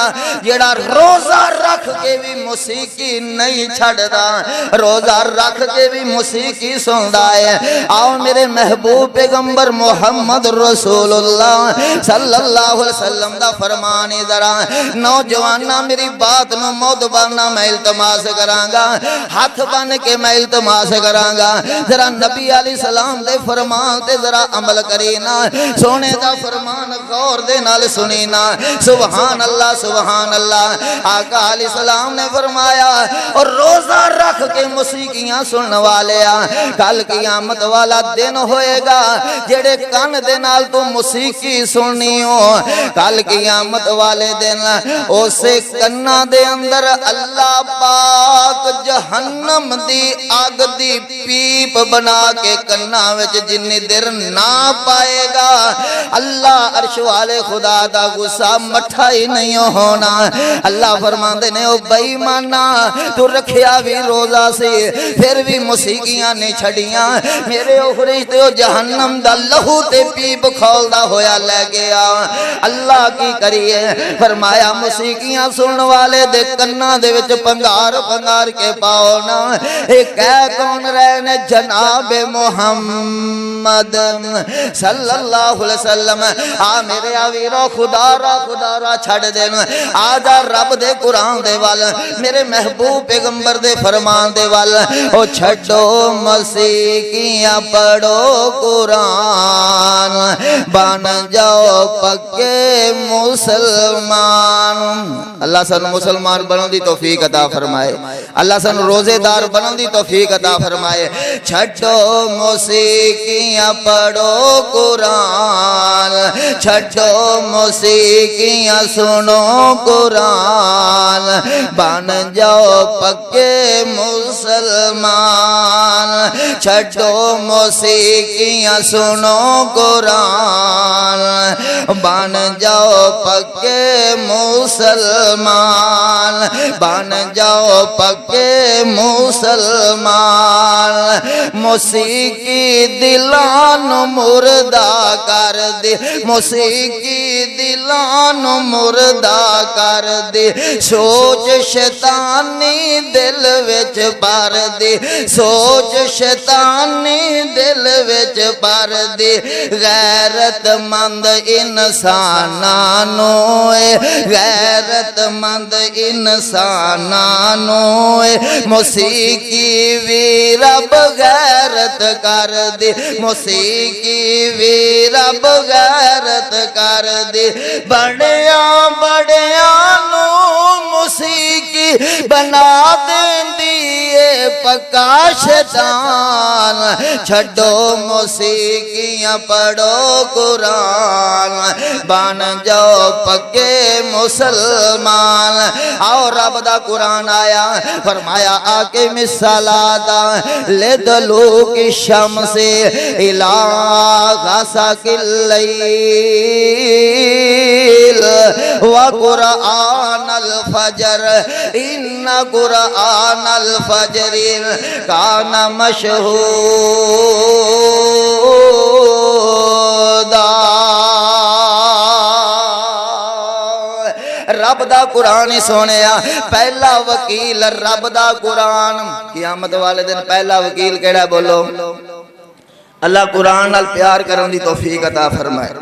جڑا روزہ رکھ کے بھی موسیقی نہیں چھڑدا، روزہ رکھ کے بھی موسیقی سندا ہے۔ آؤ میرے محبوب پیغمبر محمد رسول اللہ صلی اللہ علیہ وسلم دا فرمانی ذرا نوجوانہ میری بات نو موت بننا میں التماس کرانگا، ہاتھ بن کے میں التماس کرانگا ذرا نبی علیہ السلام دے فرمان تے ذرا عمل کرے نا سونے دا فرمان غور دے نال سنی نا سبحان اللہ سبحان اللہ آقا علیہ السلام نے فرمایا اور روزہ رکھ کے موسیقیاں سنن والے کل قیامت والا دن ہوئے گا جڑے کان دے نال تو موسیقی سننی ہو کل قیامت والے دن اسے کنا دے اندر اللہ پاک جہنم دی آگ دی پیپ بنا کے کنا وچ جنی دیر نہ پائے گا اللہ عرش والے خدا دا غصہ مٹھا ہی نہیں ہونا اللہ فرماندے نے او بے ایمانا تو رکھیا بھی روزہ سے پھر بھی موسیقیاں نے چھڑیاں میرے او فرشتے او جہنم دا لہو تے پیپ کھولدا ہویا لے گیا اللہ کی کریے فرمایا موسیقیاں سنن والے دے کنا دے وچ پنگار پنگار کے پاؤ نا اے کہہ کون رہے نے جناب محمد صلی اللہ علیہ وسلم آ میرے آویرو خدا را چھڑ دین آجا رب دے قرآن دے وال میرے محبوب پیغمبر دے فرمان دے وال او چھڑو موسیقیاں پڑھو قرآن بن جاؤ پکے مسلمان اللہ سن مسلمان بنوں دی توفیق عطا فرمائے اللہ سن روزے دار بنوں دی توفیق عطا فرمائے چھڑو موسیقیاں پڑھو قرآن چھڑو موسیقیاں سنو قرآن بن جاؤ پکے مسلمان چھڑو موسیقیاں سنو قرآن بن جاؤ پکے مسلمان بن جاؤ پکے مسلمان موسیقی دلان مردہ کر دے موسیقی دلان مردہ کر دے سوچ شیطانی دل وچ بھر دے سوچ شیطانی دل وچ بھر دے غیرت مند انسانانو غیرت مند انسانانو موسیقی وی رب غیرت کر دے موسیقی وی رب غیرت کر دے بڑیاں بڑیاں نو موسیقی بنا دیندی پکا شیطان چھڑو موسیقیاں پڑھو قرآن بن جاؤ پکے مسلمان آؤ رب دا قرآن آیا فرمایا آکے مثالاتا لدلوک الشمس الى غسق اللیل وقرآن الفجر ان قرآن الفجر کان مشہودا رب دا قرآن سونیا پہلا وکیل رب دا قرآن قیامت والے دن پہلا وکیل کیڑا بولو اللہ قرآن نال پیار کرن دی توفیق عطا فرمائے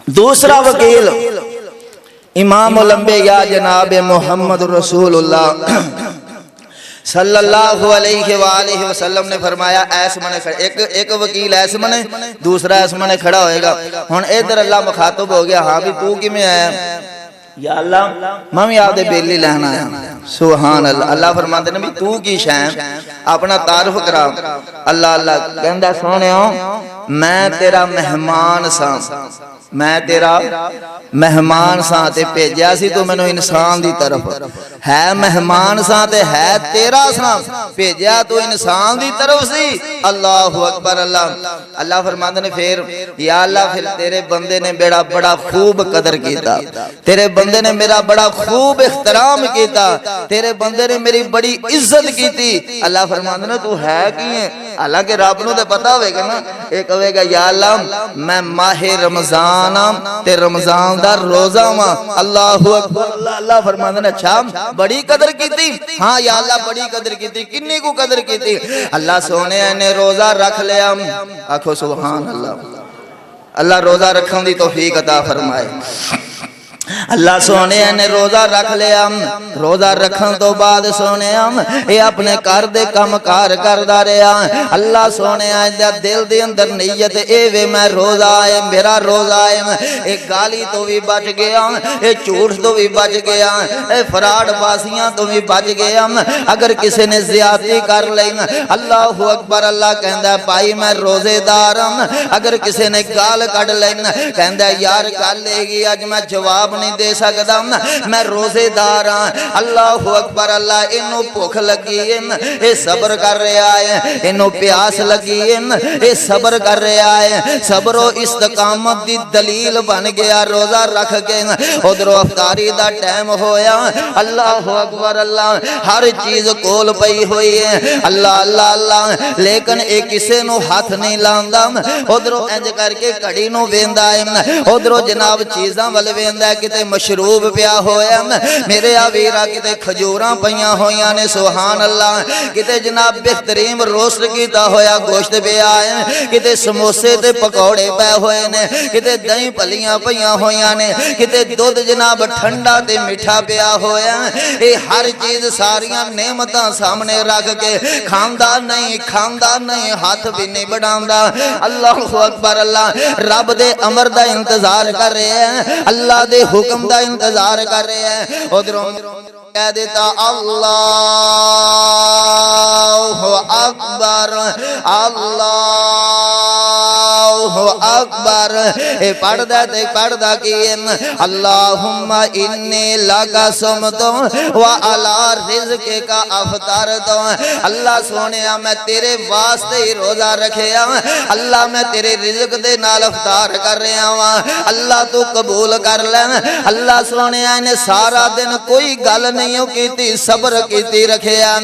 دوسرا وکیل امام الانبیاء جناب محمد رسول اللہ صلی اللہ علیہ وآلہ وسلم نے فرمایا ایس منے ایک وکیل ایس منے دوسرا ایس منے کھڑا ہوئے گا ہن ادھر اللہ مخاطب ہو گیا ہاں بھی تو کی میں آیا یا اللہ میں بھی آپ دے بیلی لہنا آیا سبحان اللہ اللہ فرماتے ہیں تو کی شہن اپنا تعارف کرا اللہ اللہ کہندہ سونے ہوں میں تیرا مہمان سا میں تیرا مہمان ساں تے پیجیا سی تو میں نو انسان دی طرف ہے مہمان ساں تے ہے تیرا ساں پیجیا تو انسان دی طرف سی اللہ اکبر اللہ اللہ فرماندے نے پھر یا اللہ پھر تیرے بندے نے بیڑا بڑا خوب قدر کیتا تیرے بندے نے میرا بڑا خوب احترام کیتا تیرے بندے نے میری بڑی عزت کیتی اللہ فرماندے نے تو ہے کی ہے حالانکہ رب نو تے پتہ ہوئے گا نا ایک ہوئے گا یا اللہ میں ماہ رمضان تے رمضان دا روزہ ماں اللہ اکبر اللہ فرماندے نے اچھا بڑی قدر کیتی ہاں یا اللہ بڑی قدر کیتی کنی کو قدر کیتی اللہ سونے نے روزہ رکھ لیا آکھو سبحان اللہ اللہ روزہ رکھن دی توفیق عطا فرمائے اللہ سونے نے روزہ رکھ لیا، روزہ رکھن تو بعد سونے اے اپنے گھر دے کم کار کردا رہیا۔ اللہ سونے دا دل دے اندر نیت اے وے میں روزہ ہے، میرا روزہ ہے، اے گالی تو بھی بچ گیا، اے جھوٹ تو بھی بچ گیا، اے فراڈ بازیاں تو بھی بچ گیا۔ اگر کسی نے زیادتی کر لئی اللہ اکبر، اللہ کہندا ہے بھائی میں روزے دار ہوں۔ اگر کسی نے گال کڈ لئی کہندا ہے یار گل ہے اج میں جواب نہیں دے سکدا، میں روزے دار ہاں۔ اللہ اکبر، اللہ اینو بھوک لگی ہے، اے صبر کر رہا ہے، اینو پیاس لگی ہے، اے صبر کر رہا ہے۔ صبر و استقامت دی دلیل بن گیا روزہ رکھ کے۔ ادھروں افطاری دا ٹائم ہویا، اللہ اکبر، اللہ ہر چیز کول پئی ہوئی ہے، اللہ اللہ اللہ، لیکن اے کسے نو ہاتھ نہیں لاندا۔ ادھروں انج کر کے گھڑی نو ویندا ہے، ادھروں جناب چیزاں ول ویندا ہے، کتے مشروب پیا ہویا، میرے آویرا کتے کھجوراں پیاں ہویاں نے، سبحان اللہ، کتے جناب بہترین روسٹ کیتا ہویا گوشت پیا ہے، کتے سموسے تے پکوڑے پے ہوئے نے، کتے دہی پلیاں پیاں ہویاں نے، کتے دودھ جناب ٹھنڈا تے میٹھا پیا ہویا۔ اے ہر چیز ساریاں نعمتاں سامنے رکھ کے کھاندا نہیں، ہاتھ بھی نہیں بڑھاندا۔ اللہ اکبر، اللہ رب دے امر دا انتظار کر رہے ہیں، اللہ دے حکم دا انتظار کر رہے ہیں۔ ادھروں کہہ دیتا اللہ اکبر، اللہ اکبر، اے پڑھدا تے پڑھدا کیے اللہم انی لکا صمتو وعلی رزقک افطرتو۔ اللہ سونیا میں تیرے واسطے ہی روزہ رکھیا، اللہ میں تیرے رزق دے نال افطار کر رہا ہوں، اللہ تو قبول کر لے۔ اللہ سونیا نے سارا دن کوئی گل نہیں کیتی، صبر کیتی رکھیا،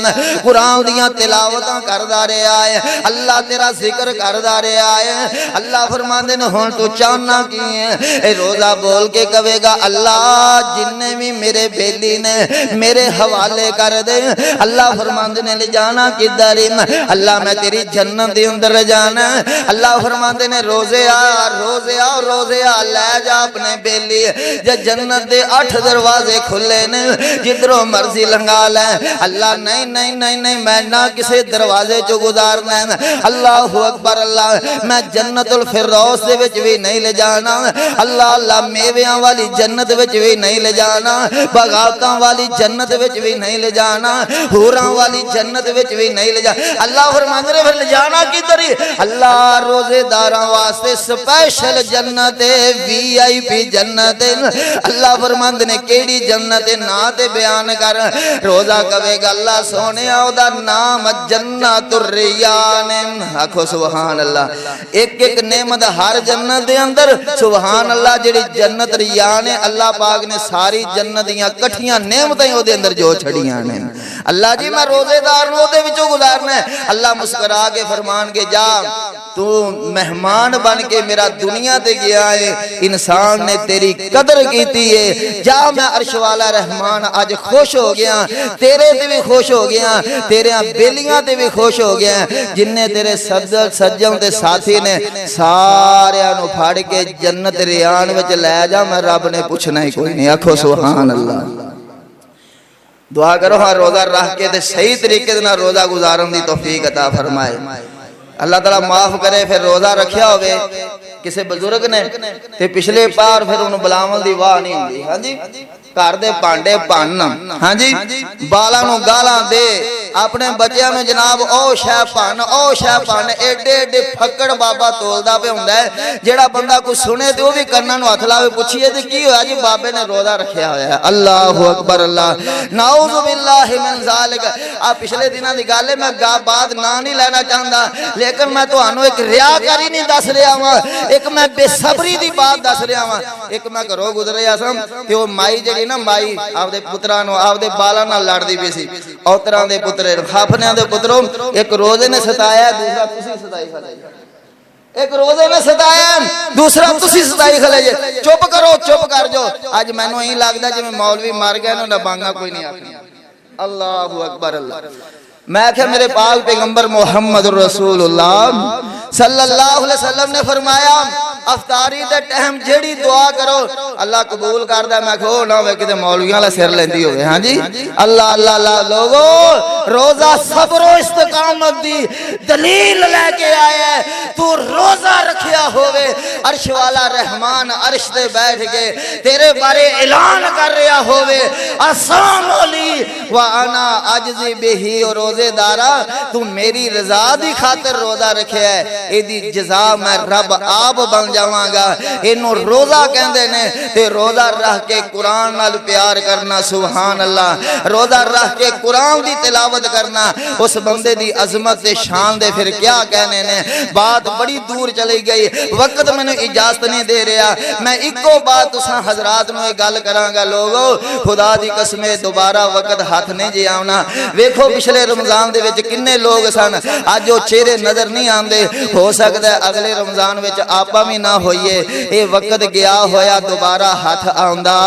قرآن دیاں تلاوتاں کردا رہا ہے، اللہ تیرا ذکر کردا رہا ہے۔ اللہ فرماندے نے ہن تو چاہنا کی ہے، اے روزہ بول کے کہے گا اللہ جننے بھی میرے بیلی نے میرے حوالے کر دے۔ اللہ فرماندے نے لے جانا کدھر، اللہ میں تیری جنت دے اندر جانا۔ اللہ فرماندے نے روزے آ روزے آ روزے آ، لے جا اپنے بیلی، جے جنت دے 8 دروازے کھلے نے، جدھروں مرضی لنگا لے۔ اللہ نہیں نہیں نہیں نہیں، میں نہ کسی دروازے چو گزارنا ہے۔ اللہ اکبر، اللہ میں جنت الفردوس دے وچ بھی نہیں لے جانا، اللہ اللہ میویاں والی جنت وچ بھی نہیں لے جانا، بغاوتاں والی جنت وچ بھی نہیں لے جانا، حوراں والی جنت وچ بھی نہیں لے جانا۔ اللہ فرماندے نے پھر لے جانا کدھر؟ اللہ روزے داراں واسطے سپیشل جنت ہے، وی آئی پی جنت ہے۔ اللہ فرماندے نے کیڑی جنت نا تے بیان کر۔ روزہ کہے گا اللہ سونے او دا نام جنت الریان، آکھو سبحان اللہ۔ ایک ایک نعمت ہر جنت دے اندر، سبحان اللہ، جڑی جنت ریان ہے اللہ پاک نے ساری جنت دیاں کٹھیاں نعمتیں او دے اندر جو چھڑیاں نے۔ اللہ جی میں روزے دار نو دے وچوں گزارنا ہے۔ اللہ مسکرا کے فرمان کے جا تو مہمان بن کے میرا دنیا تے گیا ہے، انسان نے تیری قدر کیتی ہے، جا میں عرش والا رحمان آج خوش ہو گیا، تیرے تے بھی خوش ہو گیا، تیرے بیلیاں تے بھی خوش ہو گیا، جن نے تیرے سجن تے ساتھی نے سارے انو پھاڑ کے جنت ریان وچ لے جا، میں رب نے پوچھنا ہی کوئی نہیں۔ آکھو سبحان اللہ۔ دعا کرو ہاں روزہ رکھ کے تے صحیح طریقے سے روزہ گزارن دی توفیق عطا فرمائے۔ اللہ تعالیٰ معاف کرے۔ پھر روزہ رکھیا ہوئے کسی بزرگ نے تے پچھلے پار پھر انہوں بلاون دی واہ نہیں ہوندی، ہاں جی گھر دے پانڈے پاننا، ہاں جی بالاں نو گالاں دے، اپنے بچیاں نو جناب او شے پان او شے پان، ایڈے ایڈے پھکڑ بابا تولدا پہ ہوندا ہے، جیڑا بندہ کوئی سنے تے او بھی کناں نو ہتھ لاوے پوچھیے تے کی ہویا جی بابے نے روزہ رکھیا ہویا ہے۔ اللہ اکبر، اللہ نعوذ باللہ من ذالک۔ آ پچھلے دناں دی گل ہے، میں بات نہ نہیں لینا چاہندا، لیکن میں تانوں ایک ریاکاری نہیں دس رہا ہاں، ایک میں بے صبری دی بات دس رہا ہاں۔ ایک میں گھروں گزریا سا تے او مائی جڑی نا مائی آپدے پتراں نو آپدے بالاں نال لڑدی پئی سی، اوتراں دے پترے خافنیاں دے پتروں، ایک روزے نے ستایا، دوسرا تسی ستائی کھلے جے، ایک روزے نے ستایا، دوسرا تسی ستائی کھلے جے، چپ کرو چپ کر جو۔ اج مینوں ہی لگدا جویں مولوی مر گئے نو نبانگا کوئی نہیں آکھنی۔ اللہ اکبر، اللہ۔ میں کہ میرے پاک پیغمبر محمد رسول اللہ صلی اللہ علیہ وسلم نے فرمایا افطاری دے ٹائم جیڑی دعا کرو اللہ قبول کردا میں کہو نہ ہوے کتے مولویاں دا سر لیندی ہوے ہاں جی اللہ اللہ اللہ لوگو روزہ صبر و استقامت دی دلیل لے کے آیا ہے تو روزہ رکھیا ہوے عرش والا رحمان عرش تے بیٹھ کے تیرے بارے اعلان کر رہا ہوے السلام علی وانا عجزی بہی اور روزے دارا تو میری رضا دی خاطر روزہ رکھیا ہے اے دی جزا میں رب آپ بن جاواں گا اینو روزہ کہندے نے تے روزہ رکھ کے قرآن نال پیار کرنا سبحان اللہ روزہ رکھ کے قرآن دی تلاوت کرنا اس بندے دی عظمت تے شان دے پھر کیا کہنے نے بات بڑی دور چلی گئی وقت میں نے اجازت نہیں دے رہا میں ایکو بات تساں حضرات نو گل کراں گا لوگو خدا دی قسم دوبارہ وقت ہاتھ نہیں جی آونا ویکھو پچھلے رمضان دے وچ کنے لوگ سن اج وہ چہرے نظر نہیں آندے ہو سکتا ہے اگلے رمضان وچ آپا بھی نہ ہوئیے اے وقت گیا ہویا دوبارہ ہاتھ آندا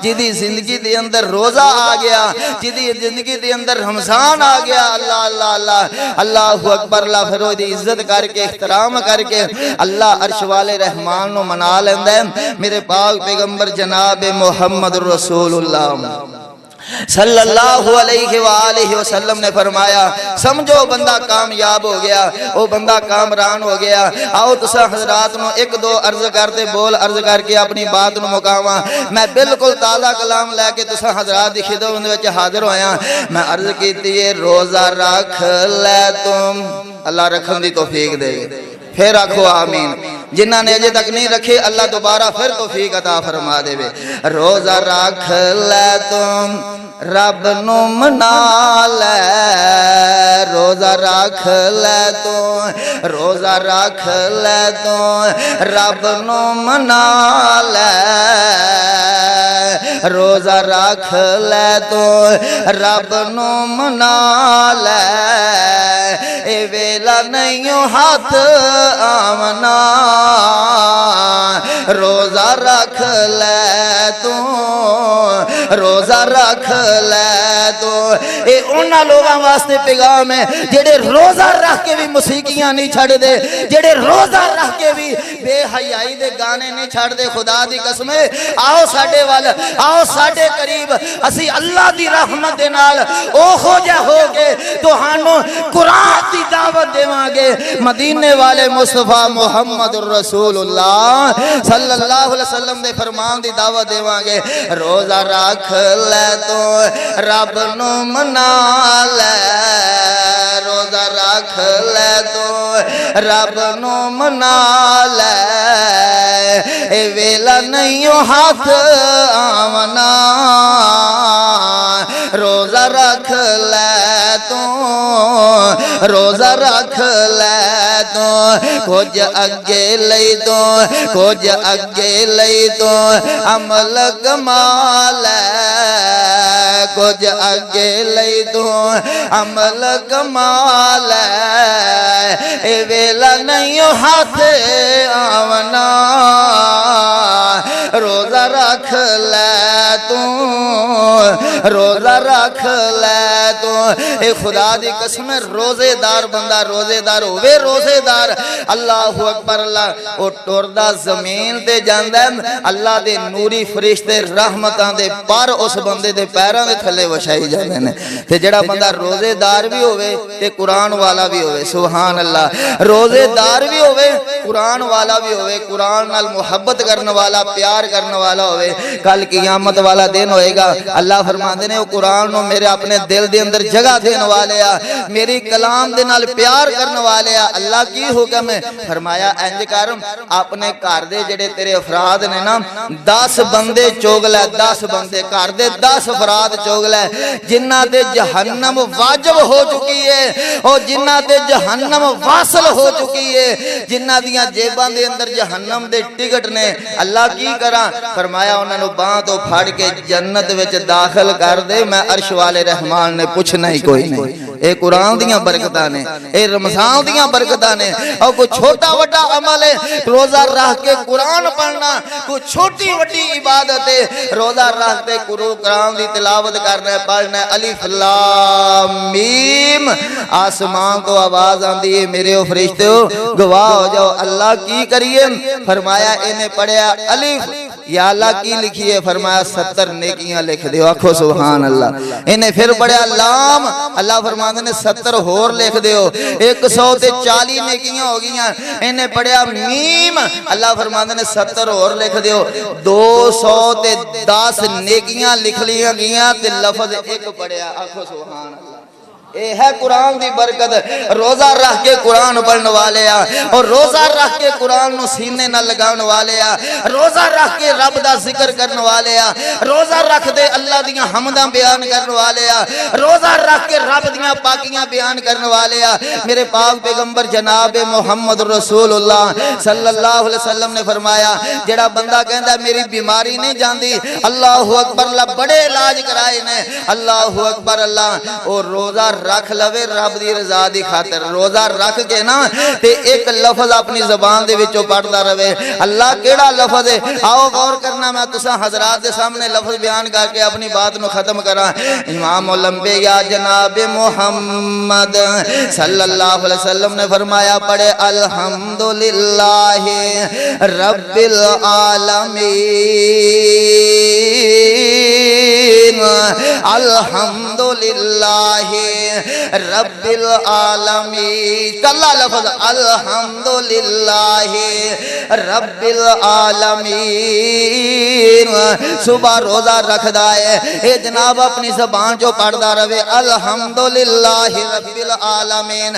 جدی زندگی دے اندر روزہ آ گیا جدی زندگی دے اندر رمضان آ گیا اللہ اللہ اللہ اللہ اکبر اللہ پھر دی عزت کر کے احترام کر کے اللہ عرش والے رحمان نو منا لیندا ہے میرے پاک پیغمبر جناب محمد رسول اللہ صلی اللہ علیہ وآلہ وسلم نے فرمایا سمجھو بندہ کامیاب ہو گیا وہ بندہ کامران ہو گیا آؤ تسا حضرات نو ایک دو عرض کرتے بول عرض کر کے اپنی بات نو مکاواں میں بالکل تازہ کلام لے کے تسا حضرات دی خدمت وچ حاضر ہویا میں عرض کیتی ہے روزہ رکھ لے تم اللہ رکھن دی توفیق دے پھر آکھو آمین جنہاں نے اجے تک نہیں رکھے اللہ دوبارہ پھر توفیق عطا فرما دے روزہ رکھ لے تم رب نو منا لے روزہ رکھ لے تو روزہ رکھ لے تو رب نو منا لے روزہ رکھ لے تو رب نو منا لے اے ویلا نہیں ہاتھ آمنا روزہ رکھ لے تو روزہ رکھ لے تو اے انہاں لوگاں واسطے پیغام ہے جڑے روزہ رکھ کے بھی موسیقیاں نہیں چھڑ دے جڑے روزہ رکھ کے بھی بے حیائی دے گانے نہیں چھڑ دے خدا دی قسم آؤ ساڈے وال آؤ ساڈے قریب اسی اللہ دی رحمت دے نال او ہو جا ہو کے تہانوں قرآن دی دعوت دیواں گے مدینے والے مصطفیٰ محمد رسول اللہ صلی اللہ علیہ وسلم دے فرمان دی دعوت دیواں گے روزہ رکھ لے تو رب نو منا لے روزہ رکھ لے تو رب نو منا لے اے ویلا نہیں ہاتھ آمنا روزہ رکھ لے تو روزہ رکھ لے تو کچھ اگے لئی تو کچھ اگے لئی تو عمل کمال ہے کچھ اگے لئی تو عمل کمال ہے اے ویلا نہیں ہاتھ آونا روزہ رکھ لے تو روزہ رکھ لے تو اے خدا دی قسم روزے دار بندہ روزے دار ہوئے روزے دار اللہ اکبر اللہ او ٹردا زمین تے جاندا ہے اللہ دے نوری فرشتے رحمتاں دے پر اس بندے دے پیراں دے تھلے وچھائی جاندے نے تے جڑا بندہ روزے دار بھی ہوئے تے قرآن والا بھی ہوئے سبحان اللہ روزے دار بھی ہوئے قرآن والا بھی ہوئے قرآن نال محبت کرنے والا پیار کرنے والا ہوئے کل قیامت والا دن ہوئے گا اللہ فرماندے نے قرآن نو میرے اپنے دل دے اندر جگہ دینے والے میری کلام دے نال پیار کرنے والے اللہ کی حکم ہے فرمایا انج کر اپنے گھر دے جڑے تیرے افراد نے نا 10 بندے چوگ لے 10 بندے گھر دے 10 افراد چوگ لے جنہاں تے جہنم واجب ہو چکی ہے اور جنہاں تے جہنم واصل ہو چکی ہے جنہاں دیاں جیباں دے اندر جہنم دے ٹکٹ نے اللہ کی کراں؟ فرمایا انہاں نو باں تو پھڑ کے جنت وچ داخل کر دے، میں عرش والے رحمان نے پوچھنا ہی کوئی نہیں۔ اے قرآن دیاں برکتاں نے، اے رمضان دیاں برکتاں نے۔ اور کوئی چھوٹا وڈا عمل ہے روزہ رکھ کے قرآن پڑھنا، کوئی چھوٹی وڈی عبادت ہے روزہ رکھ کے قرآن دی تلاوت کرنا ہے، پڑھنا ہے۔ الف لام میم، آسمان تو آواز آندی ہے میرے او فرشتو گواہ ہو جاؤ اللہ کی کریے؟ فرمایا انہیں پڑھیا الف، یا اللہ کی لکھی ہے؟ فرمایا 70 نیکیاں لکھ دیو، آکھو سبحان اللہ۔ انہیں پھر پڑھیا لام، اللہ فرماندے نے 70 ہور لکھ دیو، 140 نیکیاں ہو گئیاں۔ انہیں پڑھیا میم، اللہ فرماندے نے 70 ہور لکھ دیو، 210 نیکیاں لکھ لیاں گیاں تے لفظ ایک پڑھیا، آکھو سبحان اللہ۔ اے ہے قرآن دی برکت۔ روزہ رکھ کے قرآن پڑھن والے آ، اور روزہ رکھ کے قرآن نو سینے نہ لگاؤن والے آ، روزہ رکھ کے رب دا ذکر کرن والے آ، روزہ رکھ دے اللہ دیاں حمداں بیان کرن والے آ، روزہ رکھ کے رب دیاں پاکیاں بیان کرن والے آ۔ میرے پاک پیغمبر جناب محمد رسول اللہ صلی اللہ علیہ وسلم نے فرمایا جڑا بندہ کہندا میری بیماری نہیں جاندی، اللہ اکبر، اللہ بڑے علاج کرائے نے، اللہ اکبر اللہ، اور روزہ رکھ لوے رب دی رضا دی خاطر۔ روزہ رکھ کے نا تے ایک لفظ اپنی زبان دے وچوں پڑھدا رہے۔ اللہ کیڑا لفظ ہے؟ آؤ غور کرنا، میں تساں حضرات دے سامنے لفظ بیان کر کے اپنی بات نو ختم کراں۔ امام الانبیاء جناب محمد صلی اللہ علیہ وسلم نے فرمایا پڑھے الحمدللہ رب العالمین، الحمدللہ رب العالمین، کلا لفظ الحمدللہ رب العالمین۔ صبح روزہ رکھ دائے اے جناب اپنی زبان جو پڑھدا رہے الحمدللہ رب العالمین۔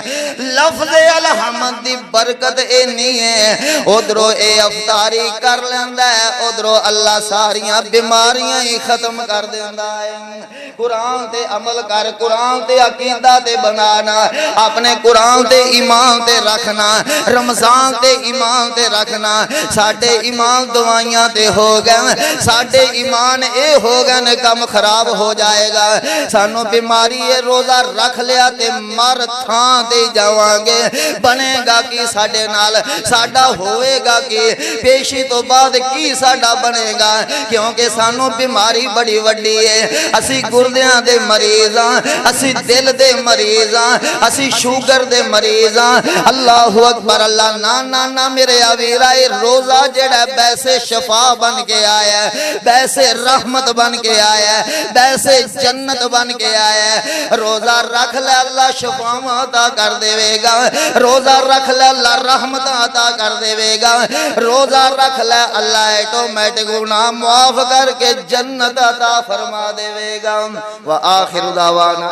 لفظ الحمد دی برکت اے نہیں ہے ادھروں اے افطاری کر لیندا ہے، ادھروں اللہ ساریاں بیماریاں ہی ختم کر دیندا ہے۔ قرآن تے عمل کر، قرآن تے عقیدہ تے بنانا، اپنے قرآن تے ایمان تے رکھنا، رمضان تے ایمان تے رکھنا۔ ساڑھے ایمان دوائیاں تے ہو گئے، ساڑھے ایمان اے ہو گئے کم خراب ہو جائے گا۔ سانو بیماری ہے روزہ رکھ لیا تے مر تھان تے جاوانگے، بنے گا کی ساڑھے نال، ساڑھا ہوئے گا کی پیشی تو بعد کی ساڑھا بنے گا، کیونکہ سانو بیماری بڑی وڈی ہے۔ اسی گردیاں دے مریضاں، اسی دل دے مریضاں، اسی شوگر دے مریضاں۔ اللہ اکبر اللہ، نا میرے آویرائے روزہ جڑا بیسے شفا بن کے آیا ہے، بیسے رحمت بن کے آیا ہے، بیسے جنت بن کے آیا ہے۔ روزہ رکھ لے اللہ شفا عطا کر دے گا، روزہ رکھ لے اللہ رحمت عطا کر دے گا، روزہ رکھ لے اللہ ایٹومیٹک گناہ معاف کر کے جنت عطا فرما دے گا۔ وآخر دعوانا